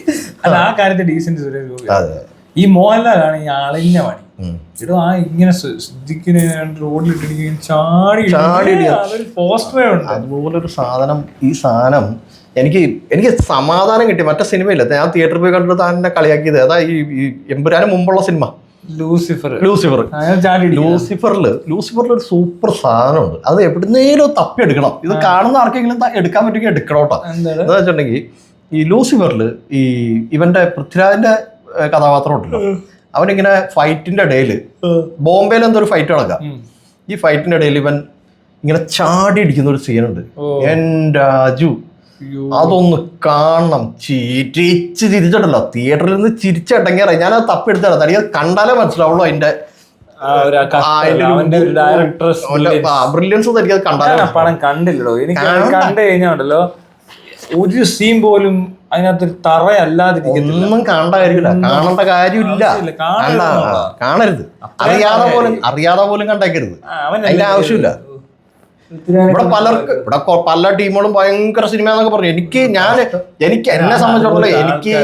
അല്ല, ആ കാര്യത്തിൽ ഡീസന്റ് സുരേഷ് ഗോപി. ഈ മോഹൻലാലാണ് ഈ അളിഞ്ഞ പണി. ഇത് ആ ഇങ്ങനെ സിദ്ദിഖിനെ റോഡിലിട്ടിരിക്കും ചാടി പോസ്റ്ററേ ഉണ്ട്. അതുപോലൊരു സാധനം, ഈ സാധനം എനിക്ക് സമാധാനം കിട്ടി. മറ്റേ സിനിമയില്ല, ഞാൻ തിയേറ്ററിൽ പോയി കണ്ടിട്ട് തന്നെ കളിയാക്കിയത് അതാ ഈ എമ്പുരാന് മുമ്പുള്ള സിനിമ ലൂസിഫറിൽ ഒരു സൂപ്പർ സാധനമുണ്ട്. അത് എവിടുന്നേലും തപ്പിയെടുക്കണം. ഇത് കാണുന്ന ആർക്കെങ്കിലും എടുക്കാൻ പറ്റുമെങ്കിൽ എടുക്കണോട്ടോ. എന്താ വെച്ചിട്ടുണ്ടെങ്കിൽ ഈ ലൂസിഫറിൽ ഇവന്റെ പൃഥ്വിരാജിന്റെ കഥാപാത്രം ഉണ്ടല്ലോ, അവനിങ്ങനെ ഫൈറ്റിന്റെ ഇടയിൽ ബോംബെയിൽ എന്തോ ഒരു ഫൈറ്റ് നടക്കാം. ഈ ഫൈറ്റിന്റെ ഇടയിൽ ഇവൻ ഇങ്ങനെ ചാടി അടിക്കുന്ന ഒരു സീനുണ്ട്. എൻ്റെ അജു, അതൊന്ന് കാണണം. ചിരിച്ചിട്ടല്ലോ, തിയേറ്ററിൽ നിന്ന് ചിരിച്ചടങ്ങിയാറ. ഞാനത് തപ്പിയെടുത്താണ്. തനിക്ക് കണ്ടാലേ മനസ്സിലാവുള്ളൂ അതിന്റെ ബ്രില്യൻസ്. എനിക്കത് കണ്ടാലേ പടം കണ്ടില്ലല്ലോ. എനിക്ക് കണ്ടു കഴിഞ്ഞാണ്ടല്ലോ ഒരു സീൻ പോലും അതിനകത്ത് തറയല്ലാതിരിക്കുന്നു. ഒന്നും കാണേണ്ട കാര്യമില്ല. കാണരുത്. അറിയാതെ പോലും കണ്ടേക്കരുത്. അതിന്റെ ആവശ്യമില്ല. ഇവിടെ പല ടീമുകളും ഭയങ്കര സിനിമ എന്നൊക്കെ പറഞ്ഞു. എനിക്ക് എന്നെ സംബന്ധിച്ചിടത്തോളം എനിക്ക്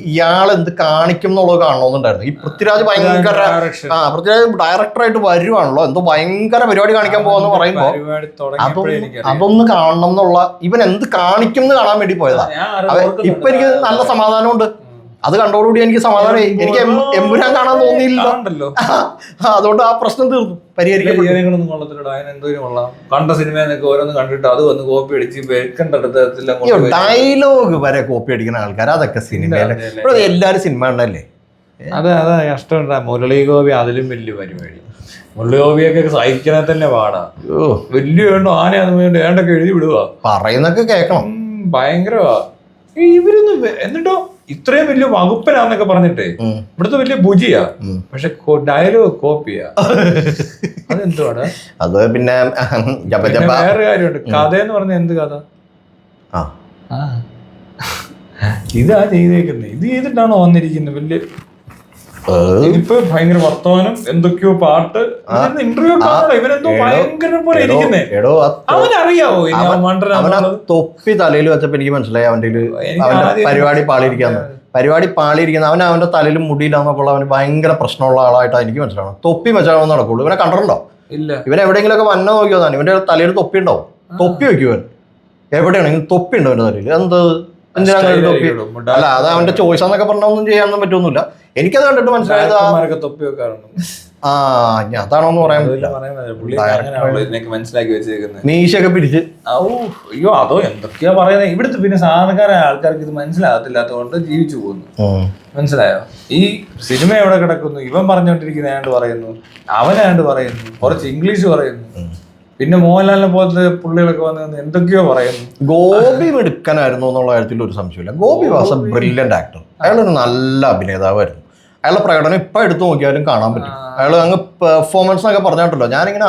ഇയാൾ എന്ത് കാണിക്കും എന്നുള്ളത് കാണണമെന്നുണ്ടായിരുന്നു. ഈ പൃഥ്വിരാജ് ഭയങ്കര പൃഥ്വിരാജ് ഡയറക്ടറായിട്ട് വരുവാണല്ലോ, എന്തോ ഭയങ്കര പരിപാടി കാണിക്കാൻ പോവാന്ന് പറയുമ്പോ അതൊന്ന് കാണണം എന്നുള്ള, ഇവൻ എന്ത് കാണിക്കും എന്ന് കാണാൻ വേണ്ടി പോയതാ. ഇപ്പൊ എനിക്ക് നല്ല സമാധാനമുണ്ട്. അത് കണ്ടോടുകൂടി എനിക്ക് സമാധാനമായി. എനിക്ക് എമ്പുരാൻ കാണാൻ തോന്നിയില്ലല്ലോ. അതുകൊണ്ട് ആ പ്രശ്നം തീർന്നു, പരിഹരിക്കപ്പെട്ടു. കണ്ട സിനിമ ഓരോന്ന് കണ്ടിട്ട് അത് വന്ന് കോപ്പി അടിച്ച് ഡയലോഗ് വരെ കോപ്പി അടിക്കുന്ന ആൾക്കാർ, അതൊക്കെ സിനിമയിലെ എല്ലാരും സിനിമ ഉണ്ടല്ലേ. അതാ കഷ്ടമുണ്ടാ. മുരളി ഗോപി അതിലും വലിയ പരിപാടി. മുരളി ഗോപിയൊക്കെ സഹിക്കണേ തന്നെ പാടാ. വലിയ വേണ്ടോ ആനയാന്ന് വേണ്ട ഏണ്ടൊക്കെ എഴുതി വിടുക, പറയുന്നൊക്കെ കേൾക്കണം. ഭയങ്കരവാ ഇവരൊന്നും. എന്നിട്ടോ ഇത്രയും വലിയ വകുപ്പനാന്നൊക്കെ പറഞ്ഞിട്ടേ ഇവിടുത്തെ വലിയ ഭുജിയാ, പക്ഷെ ഡയലോഗ് കോപ്പിയാ. അതെന്തുവാണ്? അത് പിന്നെ വേറെ കാര്യമുണ്ട്. കഥയെന്ന് പറഞ്ഞ എന്ത് കഥ? ഇതാ ചെയ്തേക്കുന്നത്. ഇത് ചെയ്തിട്ടാണോ വന്നിരിക്കുന്നത്? വലിയ ഇപ്പൊ ഭയങ്കര വർത്തമാനം, എന്തൊക്കെയോ പാട്ട്, ഇന്റർവ്യൂ കാണോ ഇവരെന്തോ ഭയങ്കര പോലെ ഇരിക്കുന്നേ. അവനറിയാവോ തൊപ്പി തലയിൽ വെച്ചപ്പോ എനിക്ക് മനസ്സിലായി അവന്റെ പരിപാടി പാളിയിരിക്കുന്ന അവന്റെ തലയിൽ മുടിയില്ലാന്നൊക്കെ അവന് ഭയങ്കര പ്രശ്നമുള്ള ആളായിട്ടാണ് എനിക്ക് മനസ്സിലാവണം. തൊപ്പി വെച്ചാൽ നടക്കുള്ളൂ. ഇവനെ കണ്ടിട്ടുണ്ടോ? ഇല്ല. ഇവൻ എവിടെയെങ്കിലൊക്കെ വന്ന നോക്കിയതാണ്. ഇവന്റെ തലയിൽ തൊപ്പി ഉണ്ടാവും. തൊപ്പി വെക്കുവൻ എവിടെയാണെങ്കിലും തൊപ്പി ഉണ്ടോ അവന്റെ തലയിൽ? എന്ത് എന്തിനാ തൊപ്പി? അല്ല, അത് അവന്റെ ചോയ്സ് എന്നൊക്കെ പറഞ്ഞാൽ ഒന്നും ചെയ്യാനൊന്നും പറ്റൊന്നുമില്ല. എനിക്കത് കണ്ടിട്ട് മനസ്സിലായത് തൊപ്പി വെക്കാറുണ്ട്. അതാണോന്ന് പറയാൻ മനസ്സിലാക്കി വെച്ചേക്കുന്നത്. മീശയൊക്കെ പിടിച്ച് അയ്യോ അതോ എന്തൊക്കെയാ പറയുന്നത്. ഇവിടുത്തെ പിന്നെ സാധാരണക്കാരായ ആൾക്കാർക്ക് ഇത് മനസ്സിലാകത്തില്ലാത്തതുകൊണ്ട് ജീവിച്ചു പോകുന്നു. മനസ്സിലായോ? ഈ സിനിമ എവിടെ കിടക്കുന്നു? ഇവൻ പറഞ്ഞുകൊണ്ടിരിക്കുന്ന ഏതാണ്ട് പറയുന്നു, അവനാണ്ട് പറയുന്നു, കുറച്ച് ഇംഗ്ലീഷ് പറയുന്നു, പിന്നെ മോഹൻലാലിനെ പോലത്തെ പുള്ളികളൊക്കെ വന്ന് എന്തൊക്കെയോ പറയുന്നു. ഗോപി മിടുക്കനായിരുന്നു എന്നുള്ള കാര്യത്തിൽ ഒരു സംശയമില്ല. Gopi was A brilliant actor. അയാളൊരു നല്ല അഭിനേതാവായിരുന്നു. അയാളുടെ പ്രകടനം ഇപ്പൊ എടുത്തു നോക്കിയാലും കാണാൻ പറ്റും. അയാൾ അങ്ങ് പെർഫോമൻസ് എന്നൊക്കെ പറഞ്ഞിട്ടുണ്ടല്ലോ, ഞാനിങ്ങനെ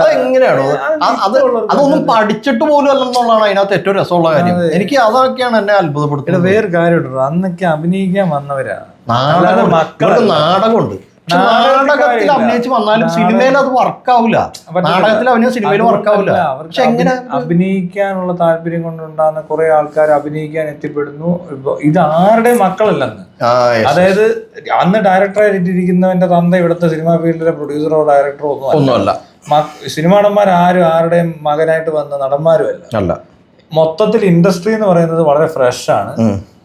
അതെങ്ങനെയാണോ അതൊന്നും പഠിച്ചിട്ട് പോലും അല്ലെന്നുള്ളതാണ് അതിനകത്ത് ഏറ്റവും രസമുള്ള കാര്യം. എനിക്ക് അതൊക്കെയാണ് എന്നെ അത്ഭുതപ്പെടുത്തുന്നത്. വേറെ കാര്യമുണ്ടോ, അന്നൊക്കെ അഭിനയിക്കാൻ വന്നവരാ. നാടകമുണ്ട്. നാടകത്തിൽ അഭിനയിച്ച് വന്നാലും സിനിമയിൽ അത് വർക്കാവില്ല. നാടകത്തിൽ അഭിനയം സിനിമയിൽ വർക്കാവില്ല. പക്ഷെ എങ്ങനെ അഭിനയിക്കാനുള്ള താല്പര്യം കൊണ്ടുണ്ടാകുന്ന കുറെ ആൾക്കാർ അഭിനയിക്കാൻ എത്തിപ്പെടുന്നു. ഇത് ആരുടെ മക്കളല്ലെന്ന്. അതായത് അന്ന് ഡയറക്ടറായിട്ടിരിക്കുന്നവന്റെ തന്ത ഇവിടുത്തെ സിനിമാ ഫീൽഡിലെ പ്രൊഡ്യൂസറോ ഡയറക്ടറോ ഒന്നുമല്ല. സിനിമാ നടന്മാർ ആരുടെയും മകനായിട്ട് വന്ന നടന്മാരും അല്ല. മൊത്തത്തിൽ ഇൻഡസ്ട്രി എന്ന് പറയുന്നത് വളരെ ഫ്രഷ് ആണ്.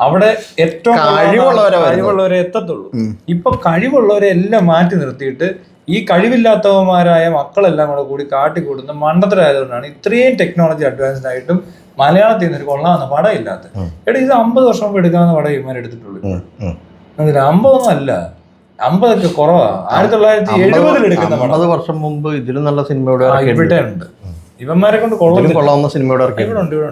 അവിടെ ഏറ്റവും കഴിവുള്ളവരെ എത്തത്തുള്ളൂ. ഇപ്പൊ കഴിവുള്ളവരെ എല്ലാം മാറ്റി നിർത്തിയിട്ട് ഈ കഴിവില്ലാത്തവന്മാരായ മക്കളെല്ലാം കൂടി കാട്ടിക്കൂടുന്ന മണ്ടത്തരായതുകൊണ്ടാണ് ഇത്രയും ടെക്നോളജി അഡ്വാൻസ്ഡ് ആയിട്ടും മലയാളത്തിൽ നിന്ന് ഒരു കൊള്ളാവുന്ന പടം ഇല്ലാത്ത. ഇത് 50 വർഷം മുമ്പ് എടുക്കാവുന്ന പടം ഇവന്മാർ എടുത്തിട്ടുള്ളൂ. 50 ഒന്നും അല്ല, 50 കുറവാ. 1970 എടുക്കുന്ന 50 വർഷം മുമ്പ് ഇതിലും നല്ല സിനിമ ഇവിടെ ഉണ്ട്. ഇവന്മാരെ കൊണ്ട് കൊള്ളാവുന്ന സിനിമ ഇവിടെ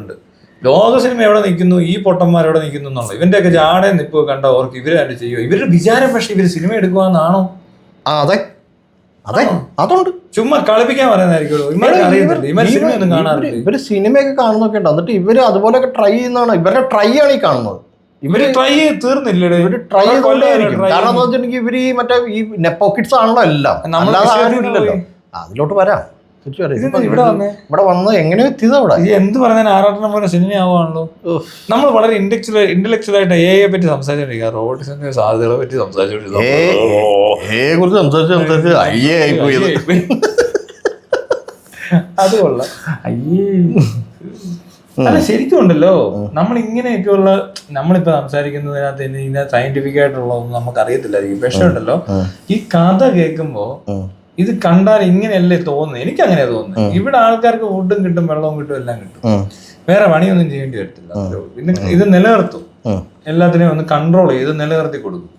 ഉണ്ട്. ലോക സിനിമ എവിടെ നിൽക്കുന്നു, ഈ പൊട്ടന്മാർ എവിടെ നിൽക്കുന്നു എന്നുള്ള ഇവന്റെയൊക്കെ ജാടെ നിപ്പ് കണ്ട ഓർക്ക് ഇവരായിട്ട് ചെയ്യുമോ? ഇവരുടെ വിചാരം പക്ഷെ ഇവര് സിനിമ എടുക്കുവാന്നാണോ? അതെ അതുണ്ട്. ചുമ്മാ കളിപ്പിക്കാൻ പറയുന്നതായിരിക്കും. ഇവര് സിനിമയൊക്കെ കാണുന്നൊക്കെ ഉണ്ട്. എന്നിട്ട് ഇവര് അതുപോലെയൊക്കെ ട്രൈ ചെയ്യുന്നതാണ്. ഇവരുടെ ട്രൈ ആണ് ഈ കാണുന്നത്. ഇവര് ട്രൈ തീർന്നില്ലേ? ഇവര് ട്രൈ ചെയ്തോണ്ടായിരിക്കും. കാരണം എന്താ വെച്ചിട്ടുണ്ടെങ്കിൽ ഇവര് ഈ മറ്റേ ഈ നെപ്പോക്കിഡ്സ് ആണല്ലോ എല്ലാം. അല്ലാതെ ആരും ഇല്ലല്ലോ. അതിലോട്ട് വരാം. കൊച്ചു വരെ ഇവിടെ വന്നേ ഇവിടെ വന്ന് എങ്ങനെ എത്തിയത് അവിടെ ഈ എന്ത് പറഞ്ഞാൽ ആറാട്ടനെ പോലെ സിനിമയാവുകയാണല്ലോ. നമ്മൾ വളരെ ഇന്റലക്ച്വൽ ആയിട്ട് എയെ പറ്റി സംസാരിച്ചോണ്ടിരിക്കുക, റോബോട്ടിക്സിന്റെ സാധ്യതകളെ പറ്റി കുറിച്ച് സംസാരിച്ച് അയ്യേ ആയിപ്പോയി. അത് കൊള്ളാം. അയ്യേ അല്ല ശരിക്കും ഉണ്ടല്ലോ, നമ്മൾ ഇങ്ങനെയൊക്കെയുള്ള നമ്മളിപ്പോ സംസാരിക്കുന്നതിനകത്ത് ഇതിനകത്ത് സയന്റിഫിക് ആയിട്ടുള്ളതൊന്നും നമുക്ക് അറിയത്തില്ലായിരിക്കും. പക്ഷെ ഉണ്ടല്ലോ ഈ കഥ കേൾക്കുമ്പോ ഇത് കണ്ടാൽ ഇങ്ങനെയല്ലേ തോന്നുന്നത്. എനിക്ക് അങ്ങനെ തോന്നുന്നത്. ഇവിടെ ആൾക്കാർക്ക് ഫുഡും കിട്ടും, വെള്ളവും കിട്ടും, എല്ലാം കിട്ടും, വേറെ പണിയൊന്നും ചെയ്യേണ്ടി വരത്തില്ല. പിന്നെ ഇത് നിലനിർത്തും, എല്ലാത്തിനെയും ഒന്ന് കൺട്രോൾ ചെയ്ത് നിലനിർത്തി കൊടുക്കും.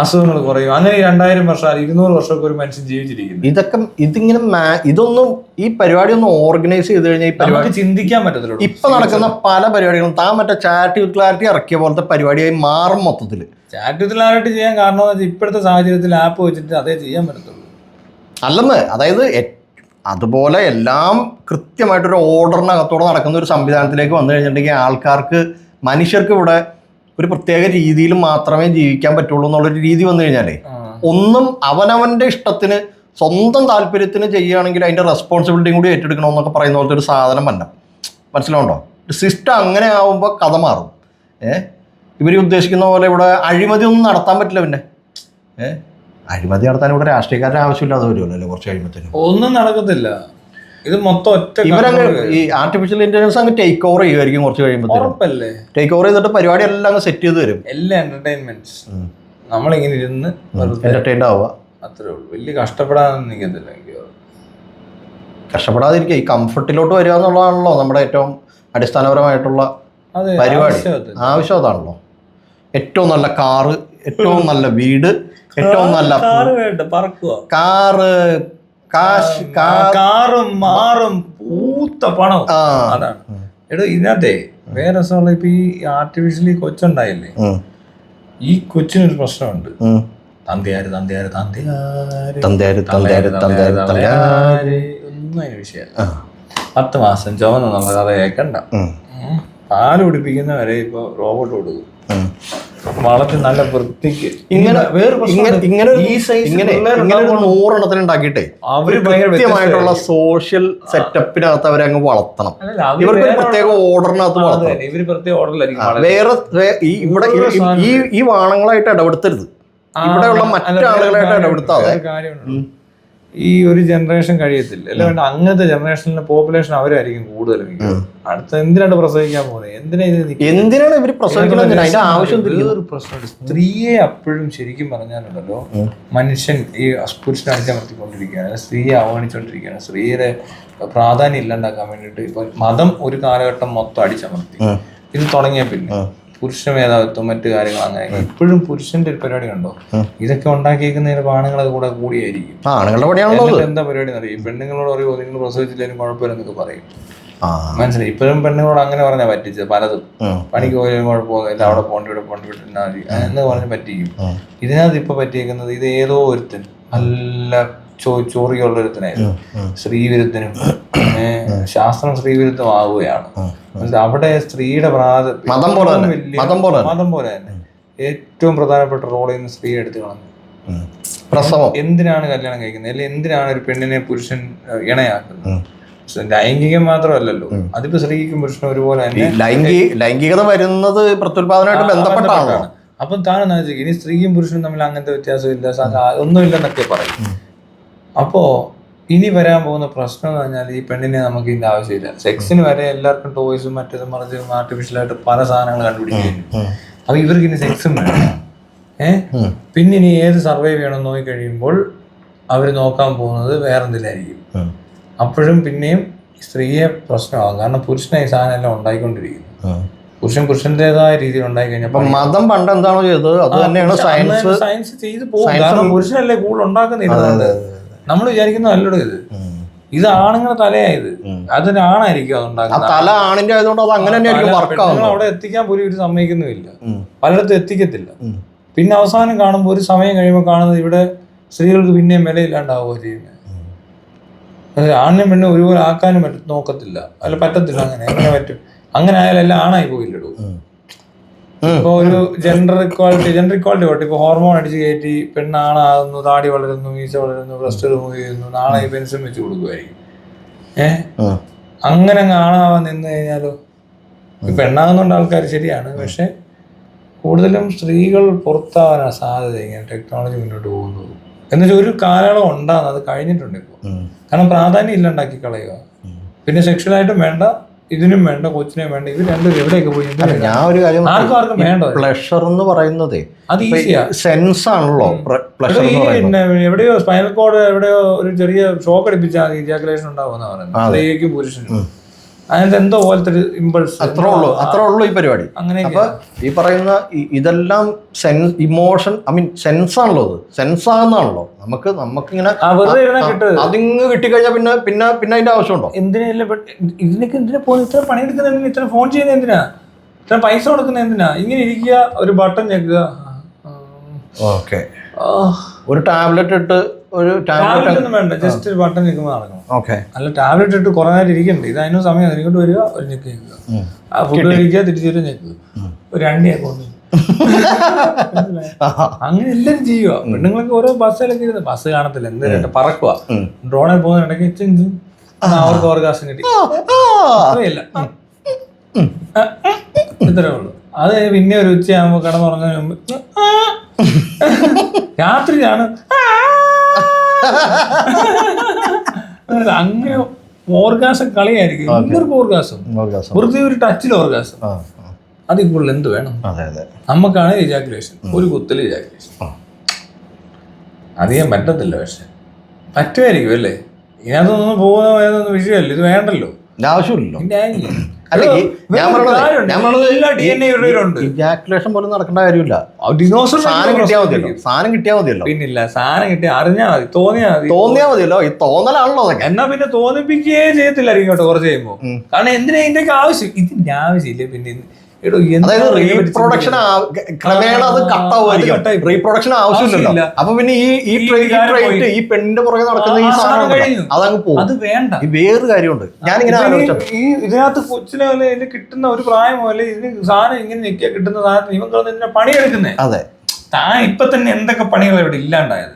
അസുഖങ്ങൾ കുറയും. അങ്ങനെ 2000 വർഷം 200 വർഷമൊക്കെ ഒരു മനുഷ്യൻ ജീവിച്ചിരിക്കുന്നു. ഇതൊന്നും ഈ പരിപാടി ഒന്ന് ഓർഗനൈസ് ചെയ്ത് കഴിഞ്ഞാൽ ഈ പരിപാടി ചിന്തിക്കാൻ പറ്റത്തില്ല. ഇപ്പൊ നടക്കുന്ന പല പരിപാടികളും താൻ മറ്റേ ചാറ്റ് വിത്ത് ക്ലാരിറ്റി ഇറക്കിയ പോലത്തെ പരിപാടിയായി മാറും മൊത്തത്തില്. ചാറ്റ് വിത്ത് ക്ലാരിറ്റി ചെയ്യാൻ കാരണം ഇപ്പോഴത്തെ സാഹചര്യത്തിൽ ആപ്പ് വെച്ചിട്ട് അതേ ചെയ്യാൻ പറ്റത്തുള്ളൂ. അല്ലെന്ന്, അതായത് അതുപോലെ എല്ലാം കൃത്യമായിട്ടൊരു ഓർഡറിനകത്തോടെ നടക്കുന്ന ഒരു സംവിധാനത്തിലേക്ക് വന്നു കഴിഞ്ഞിട്ടുണ്ടെങ്കിൽ ആൾക്കാർക്ക്, മനുഷ്യർക്ക് ഇവിടെ ഒരു പ്രത്യേക രീതിയിൽ മാത്രമേ ജീവിക്കാൻ പറ്റുള്ളൂ എന്നുള്ളൊരു രീതി വന്നു കഴിഞ്ഞാലേ ഒന്നും അവനവന്റെ ഇഷ്ടത്തിന് സ്വന്തം താല്പര്യത്തിന് ചെയ്യുകയാണെങ്കിൽ അതിന്റെ റെസ്പോൺസിബിലിറ്റിയും കൂടി ഏറ്റെടുക്കണമെന്നൊക്കെ പറയുന്ന പോലത്തെ ഒരു സാധനം വരണം. മനസ്സിലാവുണ്ടോ? സിസ്റ്റം അങ്ങനെ ആവുമ്പോൾ കഥ മാറും. ഇവർ ഉദ്ദേശിക്കുന്ന പോലെ ഇവിടെ അഴിമതി ഒന്നും നടത്താൻ പറ്റില്ല. പിന്നെ അഴിമതി നടത്താൻ ഇവിടെ രാഷ്ട്രീയക്കാരുടെ ആവശ്യമില്ലാതെ വരുമല്ലോ കുറച്ച് കഴിയുമ്പോഴത്തേനും. ഒന്നും നടക്കത്തില്ല. ഇത് മൊത്തം ഒറ്റ ഇവരങ്ങ് ഈ ആർട്ടിഫിഷ്യൽ ഇന്റലിജൻസ് അങ്ങ് ടേക്ക് ഓവർ ചെയ്യുമായിരിക്കും കുറച്ച് കഴിയുമ്പോഴത്തേനും. ടേക്ക് ഓവർ ചെയ്തിട്ട് പരിപാടി എല്ലാം അങ്ങ് സെറ്റ് ചെയ്ത് തരും. എല്ലാ എന്റർടൈൻമെന്റ്സ് നമ്മളിങ്ങനെ ഇരുന്ന് എന്റർടൈൻഡ് ആവുക, അത്രേ ഉള്ളൂ. വലിയ കഷ്ടപ്പെടാനൊന്നും നിൽക്കത്തില്ല. കഷ്ടപ്പെടാതിരിക്കുക, ഈ കംഫർട്ടിലോട്ട് വരിക എന്നുള്ളതാണല്ലോ നമ്മുടെ ഏറ്റവും അടിസ്ഥാനപരമായിട്ടുള്ള പരിപാടി. ആവശ്യം അതാണല്ലോ. ഏറ്റവും നല്ല കാറ്, ഏറ്റവും നല്ല വീട്, ഏറ്റവും നല്ല കാറ്, കാറും മാറും പൂത്ത പണം. അതാണ് എടോ ഇതിനകത്തെ വേറെ രസമുള്ള. ഇപ്പൊ ഈ ആർട്ടിഫിഷ്യലി കൊച്ചുണ്ടായില്ലേ, ഈ കൊച്ചിനൊരു പ്രശ്നമുണ്ട്. ഒന്നും അതിന് വിഷയമല്ല. 10 മാസം ചുവന്നുള്ള കഥ കേൾക്കണ്ട. പാല് കുടിപ്പിക്കുന്നവരെ ഇപ്പൊ റോബോട്ട് കൊടുക്കും. വളർത്തി നല്ല വൃത്തിക്ക്. ഇങ്ങനെ 100 ഉണ്ടാക്കിയിട്ടേ അവര് കൃത്യമായിട്ടുള്ള സോഷ്യൽ സെറ്റപ്പിനകത്ത് അവരെ അങ്ങ് വളർത്തണം. ഇവർക്ക് പ്രത്യേക ഓർഡറിനകത്ത് വളർത്തണം. ഇവര് പ്രത്യേക ഓർഡറിലായിരിക്കും. വേറെ ഇവിടെ ഈ വാണങ്ങളായിട്ട് ഇടപെടുത്തരുത്. ഇവിടെയുള്ള മറ്റാളുകളായിട്ട് ഇടപെടുത്താതെ ഈ ഒരു ജനറേഷൻ കഴിയത്തില്ല. അല്ലാണ്ട് അങ്ങനത്തെ ജനറേഷനിലെ പോപ്പുലേഷൻ അവരായിരിക്കും കൂടുതൽ. അടുത്ത എന്തിനാണ് പ്രസവിക്കാൻ പോകുന്നത്? എന്തിനാണ് ഇവര് പ്രസവിക്കുന്നത്? അതിന്റെ ആവശ്യം. ഒരു പ്രശ്നമുണ്ട്. സ്ത്രീയെ അപ്പോഴും ശരിക്കും പറഞ്ഞാലുണ്ടല്ലോ, മനുഷ്യൻ ഈ പുരുഷനെ അടിച്ചമർത്തിക്കൊണ്ടിരിക്കുകയാണ്, സ്ത്രീയെ അവഗണിച്ചുകൊണ്ടിരിക്കുകയാണ്. സ്ത്രീയുടെ പ്രാധാന്യം ഇല്ലാണ്ടാക്കാൻ വേണ്ടിയിട്ട് ഇപ്പൊ മതം ഒരു കാലഘട്ടം മൊത്തം അടിച്ചമർത്തി. ഇത് തുടങ്ങിയ പിന്നെ പുരുഷ മേധാവിത്വം, മറ്റു കാര്യങ്ങൾ, അങ്ങനെ ഇപ്പോഴും പുരുഷന്റെ ഒരു പരിപാടി കണ്ടോ? ഇതൊക്കെ ഉണ്ടാക്കിയിരിക്കുന്ന ആണുങ്ങളെ കൂടെ കൂടിയായിരിക്കും. എന്താ പരിപാടി എന്നറിയും. പെണ്ണുങ്ങളോട് അറിയോ നിങ്ങൾ പ്രസവിച്ചില്ലെങ്കിലും കുഴപ്പമില്ലെന്നൊക്കെ പറയും. മനസ്സിലായി. ഇപ്പോഴും പെണ്ണുങ്ങളോട് അങ്ങനെ പറഞ്ഞാൽ പറ്റിച്ചത് പലതും. പണിക്ക് പോയാലും കുഴപ്പമൊന്നുമില്ല, അവിടെ പോണ്ടി ഇവിടെ പോണ്ടി വിട്ടാൽ മതി എന്ന് പറഞ്ഞ് പറ്റിക്കും. ഇതിനകത്ത് ഇപ്പൊ പറ്റിയേക്കുന്നത് ഇത് ഏതോ ഒരുത്തൻ നല്ല ചോറിയുള്ളൊരുത്തനായിരുന്നു. സ്ത്രീവിരുദ്ധനും ശാസ്ത്രം സ്ത്രീവിരുദ്ധമാവുകയാണ്. അവിടെ സ്ത്രീയുടെ മതം പോലെ തന്നെ ഏറ്റവും പ്രധാനപ്പെട്ട റോളിൽ നിന്ന് സ്ത്രീ എടുത്തു കളഞ്ഞു. എന്തിനാണ് കല്യാണം കഴിക്കുന്നത്? അല്ലെങ്കിൽ എന്തിനാണ് ഒരു പെണ്ണിനെ പുരുഷൻ ഇണയാക്കുന്നത്? ലൈംഗികം മാത്രമല്ലല്ലോ, അതിപ്പോ സ്ത്രീക്കും പുരുഷനും ഒരുപോലെ തന്നെ ലൈംഗികത വരുന്നത് പ്രത്യുൽപാദനമായിട്ട് ബന്ധപ്പെട്ടാണ്. അപ്പം താനെന്നാ ഇനി സ്ത്രീയും പുരുഷനും തമ്മിൽ അങ്ങനത്തെ വ്യത്യാസമില്ല, ഒന്നുമില്ലെന്നൊക്കെ പറയും. അപ്പോ ഇനി വരാൻ പോകുന്ന പ്രശ്നം എന്ന് പറഞ്ഞാൽ ഈ പെണ്ണിനെ നമുക്ക് ഇതിന്റെ ആവശ്യമില്ല. സെക്സിന് വരെ എല്ലാവർക്കും ടോയ്സും മറ്റേതും മറിച്ചും ആർട്ടിഫിഷ്യലായിട്ട് പല സാധനങ്ങൾ കണ്ടുപിടിക്കുകയും അപ്പൊ ഇവർക്ക് ഇനി സെക്സും വേണം. പിന്നെ ഇനി ഏത് സർവൈവ് ചെയ്യണമെന്ന് നോക്കി കഴിയുമ്പോൾ അവർ നോക്കാൻ പോകുന്നത് വേറെന്തിലായിരിക്കും. അപ്പോഴും പിന്നെയും സ്ത്രീയെ പ്രശ്നമാകും. കാരണം പുരുഷനെ ഈ സാധനം എല്ലാം ഉണ്ടായിക്കൊണ്ടിരിക്കുന്നു. പുരുഷന്റേതായ രീതിയിൽ ഉണ്ടായി കഴിഞ്ഞപ്പോൾ മതം പണ്ട് എന്താണോ ചെയ്തത് അത് തന്നെയാണ് സയൻസ് ചെയ്ത് പോകും. കാരണം പുരുഷനല്ലേ കൂടുതൽ ഉണ്ടാക്കുന്നില്ല. നമ്മൾ വിചാരിക്കുന്ന നല്ലത് ഇത് ആണുങ്ങളുടെ തലയായത്, അതൊരാണായിരിക്കും അതുണ്ടാക്കുന്നത്. തല ആണിന്റെ ആയതുകൊണ്ട് അത് അങ്ങനെ അവിടെ എത്തിക്കാൻ പോലും ഇവര് സമ്മതിക്കുന്നുമില്ല, പലയിടത്തും എത്തിക്കത്തില്ല. പിന്നെ അവസാനം കാണുമ്പോൾ ഒരു സമയം കഴിയുമ്പോൾ കാണുന്നത് ഇവിടെ സ്ത്രീകൾക്ക് പിന്നെയും വിലയില്ലാണ്ടാവുക ചെയ്യുന്നത്. ആണിനും പെണ്ണും ഒരുപോലെ ആക്കാനും നോക്കത്തില്ല, അല്ല പറ്റത്തില്ല. എങ്ങനെ പറ്റും? അങ്ങനെ ആയാലും എല്ലാം ആണായി പോയില്ലടൂ. ഇപ്പൊ ഒരു ജെൻഡർ ഇക്വാളിറ്റി പോട്ടെ. ഇപ്പൊ ഹോർമോൺ അടിച്ച് കയറ്റി പെണ്ണാണാകുന്നു, താടി വളരുന്നു, മീശ വളരുന്നു, ബ്രസ്റ്റ് റിമൂവ് ചെയ്യുന്നു, നാളെ ഈ പെൻഷൻ വെച്ച് കൊടുക്കുമായിരിക്കും. അങ്ങനെ കാണാൻ നിന്ന് കഴിഞ്ഞാലോ? ഇപ്പൊ പെണ്ണാകുന്നുണ്ട് ആൾക്കാർ ശരിയാണ്, പക്ഷെ കൂടുതലും സ്ത്രീകൾ പുറത്താവാനാണ് സാധ്യത ഇങ്ങനെ ടെക്നോളജി മുന്നോട്ട് പോകുന്നത്. എന്നുവെച്ചാൽ ഒരു കാലയളവ് ഉണ്ടാകുന്നത്, അത് കഴിഞ്ഞിട്ടുണ്ട് ഇപ്പോൾ. കാരണം പ്രാധാന്യം ഇല്ലാണ്ടാക്കി കളയുക. പിന്നെ സെക്ഷലായിട്ടും വേണ്ട, ഇതിനും വേണ്ട, കൊച്ചിനും വേണ്ട, ഇത് രണ്ടും എവിടെയൊക്കെ പോയി. ഞാൻ ഒരു കാര്യം, ആർക്കും വേണ്ട പ്ലഷർ എന്ന് പറയുന്നത് അത് ഈസിയാ, സെൻസ് ആണല്ലോ. എവിടെയോ സ്പൈനൽ കോഡ് എവിടെയോ ഒരു ചെറിയ ഷോക്ക് അടിപ്പിച്ചാൽ ഇജാക്കുലേഷൻ ഉണ്ടാവുമെന്നാ പറയുന്നത്, സ്ത്രീക്കും പുരുഷനും. അതിനകത്ത് എന്തോ പോലത്തെ ഒരു ഇമ്പൾസ്, അത്രേ ഉള്ളൂ ഈ പരിപാടി. അങ്ങനെയൊക്കെ. അപ്പൊ ഈ പറയുന്ന ഇതെല്ലാം ഇമോഷൻ, ഐ മീൻ സെൻസ് ആണല്ലോ, അത് സെൻസ് ആകുന്നതാണല്ലോ. നമുക്കിങ്ങനെ അതിങ്ങ് കിട്ടിക്കഴിഞ്ഞാൽ പിന്നെ അതിന്റെ ആവശ്യമുണ്ടോ? ഇതിനൊക്കെ എന്തിനാ പോകുന്നത്? ഇത്ര പണിയെടുക്കുന്ന, ഇത്ര ഫോൺ ചെയ്യുന്ന എന്തിനാ, ഇത്ര പൈസ കൊടുക്കുന്ന എന്തിനാ? ഇങ്ങനെ ഇരിക്കുക, ഒരു ബട്ടൺ ഞെക്കുക. ഓക്കെ, ഒരു ടാബ്ലറ്റ് ഇട്ട്, ഒരു ടാബ്ലറ്റ് ഒന്നും വേണ്ട, ജസ്റ്റ് ഒരു ബട്ടൺ ഞെക്കുമ്പോൾ നടക്കണം. ഓക്കെ, അല്ല ടാബ്ലറ്റ് ഇട്ട് കുറെ നേരം ഇരിക്കണ്ടേ? ഇത് അതിനും സമയം, അതിനോട്ട് വരിക, ഒരു ഞെക്ക് ഞെക്കുക, ആ ഫുഡ് കഴിക്കുക, തിരിച്ചു വരും ഞെക്കുക, ഒരു 2 ഞെക്കൊന്നും. അങ്ങനെ എല്ലാരും ചെയ്യുക. പെണ്ണുങ്ങളൊക്കെ ഓരോ ബസ്സിലൊക്കെ ഇരുന്ന്, ബസ് കാണത്തില്ല, എന്തിനായിട്ട് പറക്കുക, ഡ്രോണിൽ പോകുന്നിടയ്ക്ക് അവർക്ക് ഓർഗാസം കിട്ടി, അത്രയല്ല, ഇത്രേ ഉള്ളൂ. അത് പിന്നെ ഒരു ഉച്ചയാകുമ്പോ കിടന്നുറങ്ങുന്നതിന് മുമ്പ് രാത്രിയാണ് അങ്ങനെ ഓർഗാസം കളിയായിരിക്കും. എല്ലാവർക്കും ഓർഗാസം, വെറുതെ ഒരു ടച്ചിൽ ഓർഗാസം. അതിൽ കൂടുതൽ എന്ത് വേണം? നമുക്കാണ് ഇജാക്കുലേഷൻ, ഒരു കുത്തൽ ഇജാക്കുലേഷൻ. അധികം പറ്റത്തില്ല, പക്ഷെ പറ്റുമായിരിക്കും അല്ലേ? ഇതിനകത്തൊന്നും പോകുന്ന ഏതൊന്നും വിഷയമല്ല, ഇത് വേണ്ടല്ലോ, ആവശ്യമില്ലല്ലോ. ഇജാക്കുലേഷൻ പോലും നടക്കേണ്ട കാര്യമില്ല. സാധനം കിട്ടിയാൽ മതിയല്ലോ. പിന്നില്ല, സാധനം കിട്ടിയ അറിഞ്ഞാൽ മതി, തോന്നിയാൽ മതിയല്ലോ. ഈ തോന്നലാണല്ലോ അതൊക്കെ. എന്നാ പിന്നെ തോന്നിപ്പിക്കുകയേ ചെയ്യത്തില്ലായിരിക്കും കേട്ടോ കുറച്ച് കഴിയുമ്പോ. കാരണം എന്തിനാ ഇതിന്റെയൊക്കെ ആവശ്യം? ഇതിന്റെ ആവശ്യമില്ല. പിന്നെ റീപ്രൊഡക്ഷൻ ക്രമേണ അത് കട്ടാവുമായിരിക്കും. റീപ്രൊഡക്ഷൻ ആവശ്യമില്ലല്ലോ. അപ്പൊ പിന്നെ ഈ പെണ്ണിന്റെ പുറകെ നടക്കുന്ന ഈ സാധനം അതങ്ങ് പോകും. അത് വേണ്ട. ഈ വേറൊരു കാര്യമുണ്ട്, ഞാനിങ്ങനെ ഈ ഇതിനകത്ത് കൊച്ചിനെ പോലെ ഇതിന് കിട്ടുന്ന ഒരു പ്രായം പോലെ ഇതിന് സാധനം ഇങ്ങനെ നിൽക്കുക, കിട്ടുന്ന സാധനം ഇവൻ ഇതിനെ പണിയെടുക്കുന്നേ. അതെ, താൻ ഇപ്പൊ തന്നെ എന്തൊക്കെ പണികൾ ഇവിടെ ഇല്ലാണ്ടായത്.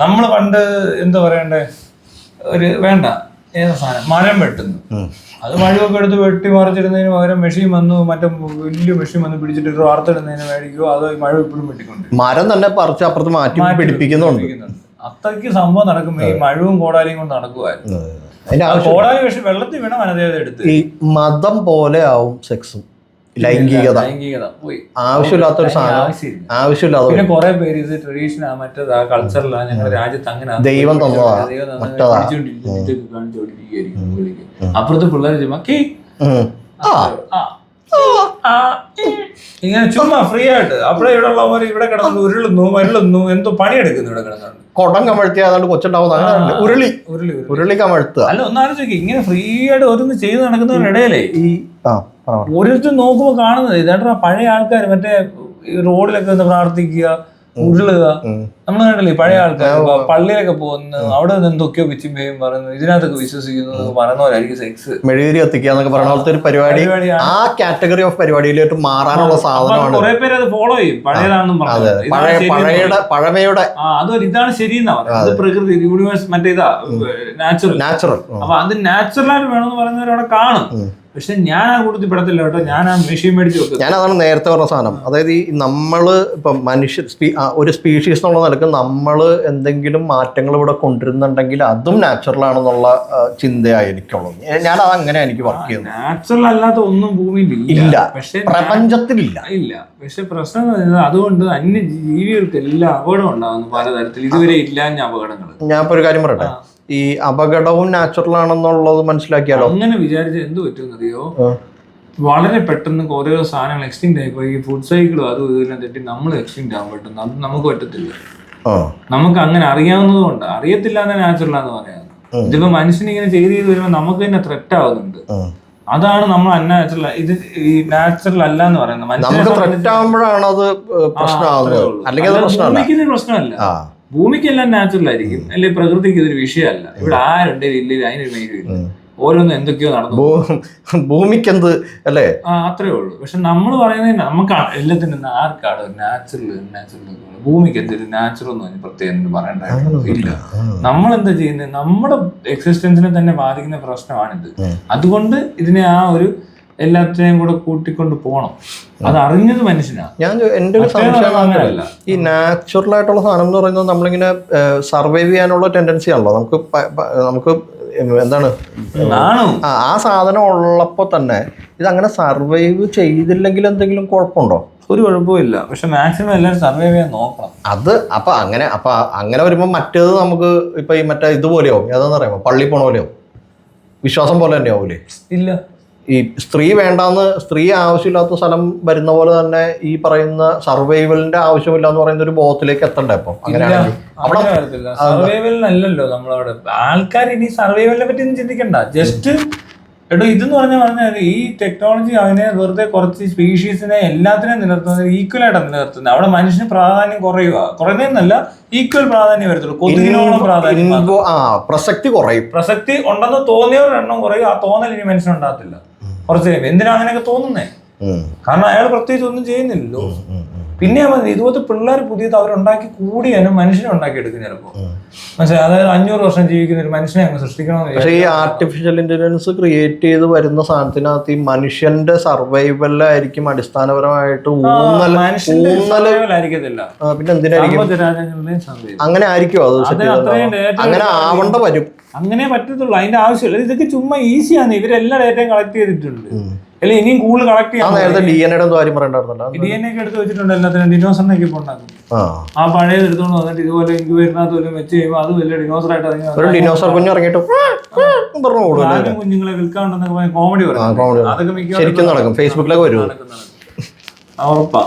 നമ്മള് പണ്ട് എന്താ പറയണ്ടേ, ഒരു വേണ്ട ഏതാ സാധനം, മരം വെട്ടുന്നു, അത് മഴയൊക്കെ എടുത്ത് വെട്ടി മറിച്ചിടുന്നതിന് പകരം മെഷീൻ വന്നു, മറ്റേ വലിയ മെഷീൻ വന്ന് പിടിച്ചിട്ട് വാർത്തിടുന്നതിന് മേടിക്കുമോ, അത് മഴ ഇപ്പോഴും വെട്ടിക്കൊണ്ട് മരം തന്നെ പറിച്ച് അപ്പുറത്ത് മാറ്റി പിടിപ്പിക്കുന്നുണ്ട്. അത്രയ്ക്ക് സംഭവം നടക്കുമ്പോ ഈ മഴവും കോടാലിയും കൊണ്ട് നടക്കുമായിരുന്നു. കോടാലി പക്ഷെ വെള്ളത്തിൽ വീണ മനതേത എടുത്ത്. ഈ മതം പോലെ ആവും സെക്സും, ലൈംഗികത പോയി. ആവശ്യമില്ലാത്തൊരു സാധനം, ആവശ്യമില്ലാത്ത. പിന്നെ കുറെ പേര് ഇത് ട്രഡീഷനാ, മറ്റേതാ, കൾച്ചറിലാ, ഞങ്ങളുടെ രാജ്യത്ത് അങ്ങനെ ദൈവം തന്നതാ, മറ്റേതാ അപ്പുറത്ത് പിള്ളേർ ചുമ്മാ ഇങ്ങനെ ചുമ്മാ ഫ്രീ ആയിട്ട് അപ്പഴേ ഇവിടെ ഉള്ളവർ ഇവിടെ കിടന്നു ഉരുളുന്നു എന്തോ പണിയെടുക്കുന്നു ഇവിടെ കിടന്നുണ്ട്. കൊടം കമഴ്ത്തി അതാണ്ട് കൊച്ചുണ്ടാവുന്ന ഉരുളി കമഴ്ത്തുക. അല്ല, ഒന്നാലോചിക്കും, ഇങ്ങനെ ഫ്രീ ആയിട്ട് ഓരോന്ന് ചെയ്ത് നടക്കുന്നവരിടയിലേ ഈ ഓരോരുത്തരും നോക്കുമ്പോ കാണുന്നത് ഇതാ പഴയ ആൾക്കാർ മറ്റേ റോഡിലൊക്കെ ഒന്ന് പ്രാർത്ഥിക്കുക, ഉരുളുക. നമ്മൾ കണ്ടല്ലേ പഴയ ആൾക്കാർ പള്ളിയിലൊക്കെ പോകുന്നു, അവിടെ നിന്ന് എന്തൊക്കെയോ പിച്ചിമ്പയും പറയുന്നു, ഇതിനകത്തൊക്കെ വിശ്വസിക്കുന്നു പറയുന്നവരായിരിക്കും സെക്സ്. മെഴുകുതിരി കത്തിക്കുക എന്നൊക്കെ പറഞ്ഞ പോലത്തെ ഒരു പരിപാടി, ആ കാറ്റഗറി ഓഫ് പരിപാടിയിലോട്ട് മാറാനുള്ള സാധനമാണ്. കുറെ പേര് അത് ഫോളോ ചെയ്യും, പഴയതാണെന്നും പറഞ്ഞു, പഴമയുടെ അതൊരു ഇതാണ് ശരിയെന്നാ പറയുന്നത്. അത് പ്രകൃതി, യൂണിവേഴ്സ്, മറ്റേ ഇതാ നാച്ചുറൽ. അപ്പൊ അത് നാച്ചുറലായിട്ട് വേണമെന്ന് പറയുന്നവരവിടെ കാണും. പക്ഷെ ഞാൻ ആ കൂടുതൽ പെടത്തില്ല കേട്ടോ, ഞാൻ ആ മെഷീൻ മേടിച്ച് വെക്കും. ഞാൻ അതാണ് നേരത്തെ പറഞ്ഞ സാധനം. അതായത് ഈ നമ്മള് ഇപ്പൊ ഒരു സ്പീഷീസ് എന്നുള്ള നിലക്ക് നമ്മള് എന്തെങ്കിലും മാറ്റങ്ങൾ ഇവിടെ കൊണ്ടുവരുന്നുണ്ടെങ്കിൽ അതും നാച്ചുറൽ ആണെന്നുള്ള ചിന്തയായിരിക്കുള്ളൂ. ഞാൻ അത് അങ്ങനെ എനിക്ക് വർക്ക് ചെയ്യുന്നത്. നാച്ചുറൽ അല്ലാത്ത ഒന്നും ഭൂമിയിൽ ഇല്ല, പക്ഷെ പ്രപഞ്ചത്തിലില്ല. ഇല്ല. പക്ഷെ പ്രശ്നം അതുകൊണ്ട് അന്യ ജീവികൾക്ക് എല്ലാം അപകടം ഉണ്ടാകുന്നു പലതരത്തിൽ. ഇതുവരെ ഇല്ലാഞ്ഞ അപകടങ്ങൾ. ഞാൻ ഇപ്പൊ ഒരു കാര്യം പറയട്ടെ, ഈ അപകടവും നാച്ചുറൽ ആണെന്നുള്ളത് മനസ്സിലാക്കിയാലോ. അങ്ങനെ വിചാരിച്ച എന്ത് പറ്റുമെന്നറിയോ, വളരെ പെട്ടെന്ന് ഓരോ സാധനങ്ങൾ എക്സ്റ്റിങ്ക്ട് ആയിപ്പോയി. ഈ ഫുഡ് സൈക്കിളും അതും ഇതെല്ലാം തെറ്റി നമ്മൾ എക്സ്റ്റിങ്ക്ട് ആകാൻ പറ്റുന്നു. അത് നമുക്ക് പറ്റത്തില്ല. നമുക്ക് അങ്ങനെ അറിയാവുന്നത് കൊണ്ട്, അറിയത്തില്ല എന്ന് നാച്ചുറൽ ആണെന്ന് പറയാം. ഇതിപ്പോ മനുഷ്യൻ ഇങ്ങനെ ചെയ്ത് വരുമ്പോൾ നമുക്ക് തന്നെ ത്രെറ്റ് ആവുന്നുണ്ട്. അതാണ് നമ്മൾ അൺനാച്ചുറൽ, ഇത് ഈ നാച്ചുറൽ അല്ല എന്ന് പറയുന്നത്. പ്രശ്നമല്ല, ഭൂമിക്കെല്ലാം നാച്ചുറൽ ആയിരിക്കും, അല്ലെങ്കിൽ പ്രകൃതിക്ക് ഇതൊരു വിഷയമല്ല. ഇവിടെ ആരുണ്ട് ഇല്ല, അതിനൊരു മെയിൻ ഓരോന്നും എന്തൊക്കെയോ നടന്നു. ഭൂമിക്ക് എന്ത് അല്ലേ, അത്രേ ഉള്ളൂ. പക്ഷെ നമ്മൾ പറയുന്നത് നമുക്ക് എല്ലാത്തിനും ആർക്കാണ് നാച്ചുറൽ. ഭൂമിക്ക് എന്തൊരു നാച്ചുറൽ എന്ന് പറഞ്ഞ് പ്രത്യേകം പറയണ്ടായിരുന്നു ഇല്ല. നമ്മൾ എന്താ ചെയ്യുന്നത്, നമ്മുടെ എക്സിസ്റ്റൻസിനെ തന്നെ ബാധിക്കുന്ന പ്രശ്നമാണിത്. അതുകൊണ്ട് ഇതിനെ ആ ഒരു എല്ലാത്തിനെയും കൂടെ കൂട്ടിക്കൊണ്ട് പോകണം. അത് അറിഞ്ഞത് മനുഷ്യനാണ്. എൻ്റെ ഒരു സംശയം അങ്ങനെയല്ല, ഈ നാച്ചുറൽ ആയിട്ടുള്ള സാധനം എന്ന് പറയുന്നത് നമ്മളിങ്ങനെ സർവൈവ് ചെയ്യാനുള്ള ടെൻഡൻസി ആണല്ലോ നമുക്ക് എന്താണ് ആ സാധനം ഉള്ളപ്പോൾ തന്നെ ഇതങ്ങനെ സർവൈവ് ചെയ്തില്ലെങ്കിൽ എന്തെങ്കിലും കുഴപ്പമുണ്ടോ? ഒരു കുഴപ്പമില്ല. പക്ഷെ മാക്സിമം എല്ലാവരും സർവൈവ് ചെയ്യാൻ നോക്കണം. അത് അപ്പൊ അങ്ങനെ വരുമ്പോൾ മറ്റേത് നമുക്ക് ഇപ്പൊ ഈ മറ്റേ ഇതുപോലെയോ ഏതാന്ന് പറയുമ്പോ പള്ളി പോണ പോലെയോ വിശ്വാസം പോലെ തന്നെ ആവൂലേ? ഇല്ല, ഈ സ്ത്രീ വേണ്ടാന്ന്, സ്ത്രീ ആവശ്യമില്ലാത്ത സ്ഥലം വരുന്ന പോലെ തന്നെ ഈ പറയുന്ന സർവൈവലിന്റെ ആവശ്യമില്ല എന്ന് പറയുന്ന ഒരു ബോധത്തിലേക്ക് എത്തണ്ടേ? അപ്പൊ അങ്ങനെയാണെങ്കിൽ സർവൈവലിനല്ലല്ലോ നമ്മളവിടെ ആൾക്കാർ. ഇനി സർവൈവലിനെ പറ്റി ഒന്നും ചിന്തിക്കണ്ട. ജസ്റ്റ് ഇതെന്ന് പറഞ്ഞാൽ ഈ ടെക്നോളജി അതിനെ വെറുതെ കുറച്ച് സ്പീഷീസിനെ എല്ലാത്തിനെയും നിലനിർത്തുന്നത് ഈക്വൽ ആയിട്ടാണ് നിലനിർത്തുന്നത്. അവിടെ മനുഷ്യന് പ്രാധാന്യം കുറയുന്നതല്ല, ഈക്വൽ പ്രാധാന്യം വരത്തുള്ളൂ. കൊതുകിനോളം പ്രാധാന്യം, പ്രസക്തി കുറയും. പ്രസക്തി ഉണ്ടെന്ന് തോന്നിയവരുടെ എണ്ണം കുറയും. ആ തോന്നൽ ഇനി മനുഷ്യനുണ്ടാകത്തില്ല. കുറച്ച് കഴിയുമ്പോൾ എന്തിനാ അങ്ങനെയൊക്കെ തോന്നുന്നേ? കാരണം അയാൾ പ്രത്യേകിച്ച് ഒന്നും ചെയ്യുന്നില്ലല്ലോ. പിന്നെ ഇതുപോലത്തെ പിള്ളേർ പുതിയത് അവരുണ്ടാക്കി കൂടിയാണ് മനുഷ്യനെ ഉണ്ടാക്കിയെടുക്കും ചിലപ്പോൾ. മനസ്സിലായി? അതായത് 500 വർഷം ജീവിക്കുന്ന ഒരു മനുഷ്യനെ അങ്ങ് സൃഷ്ടിക്കണമെന്ന്. പക്ഷേ ഈ ആർട്ടിഫിഷ്യൽ ഇന്റലിജൻസ് ക്രിയേറ്റ് ചെയ്ത് വരുന്ന സാധനത്തിനകത്ത് ഈ മനുഷ്യന്റെ സർവൈവലായിരിക്കും അടിസ്ഥാനപരമായിട്ട് ആയിരിക്കത്തില്ല. പിന്നെ എന്തിനായിരിക്കും അങ്ങനെ ആയിരിക്കും? അങ്ങനെ ആവണ്ട വരും. അങ്ങനെ പറ്റത്തുള്ളൂ. അതിന്റെ ആവശ്യമില്ല. ഇതൊക്കെ ചുമ്മാ ഈസിയാണ്. ഇവരെല്ലാ ഡേറ്റയും കളക്ട് ചെയ്തിട്ടുണ്ട്. അല്ലെ ഇനിയും കൂടുതൽ കളക്ട് ചെയ്യാം. DNA ഒക്കെ എടുത്ത് വെച്ചിട്ടുണ്ട് എല്ലാത്തിനും. ഡിനോസറിനൊക്കെ ഇപ്പൊ ഉണ്ടാക്കും. ആ പഴയത് എടുത്തോണ്ട് വന്നിട്ട് ഇതുപോലെ ഇൻക്യുബേറ്ററിനകത്ത് വെച്ച് കഴിയുമ്പോൾ അത് വലിയ ഡിനോസർ ആയിട്ട് കുഞ്ഞുങ്ങളെ വിൽക്കാണ്ടെന്നൊക്കെ കോമഡി പറയും. അതൊക്കെ മിക്കവാറും ഫേസ്ബുക്കിലൊക്കെ വരും. ഉറപ്പാ.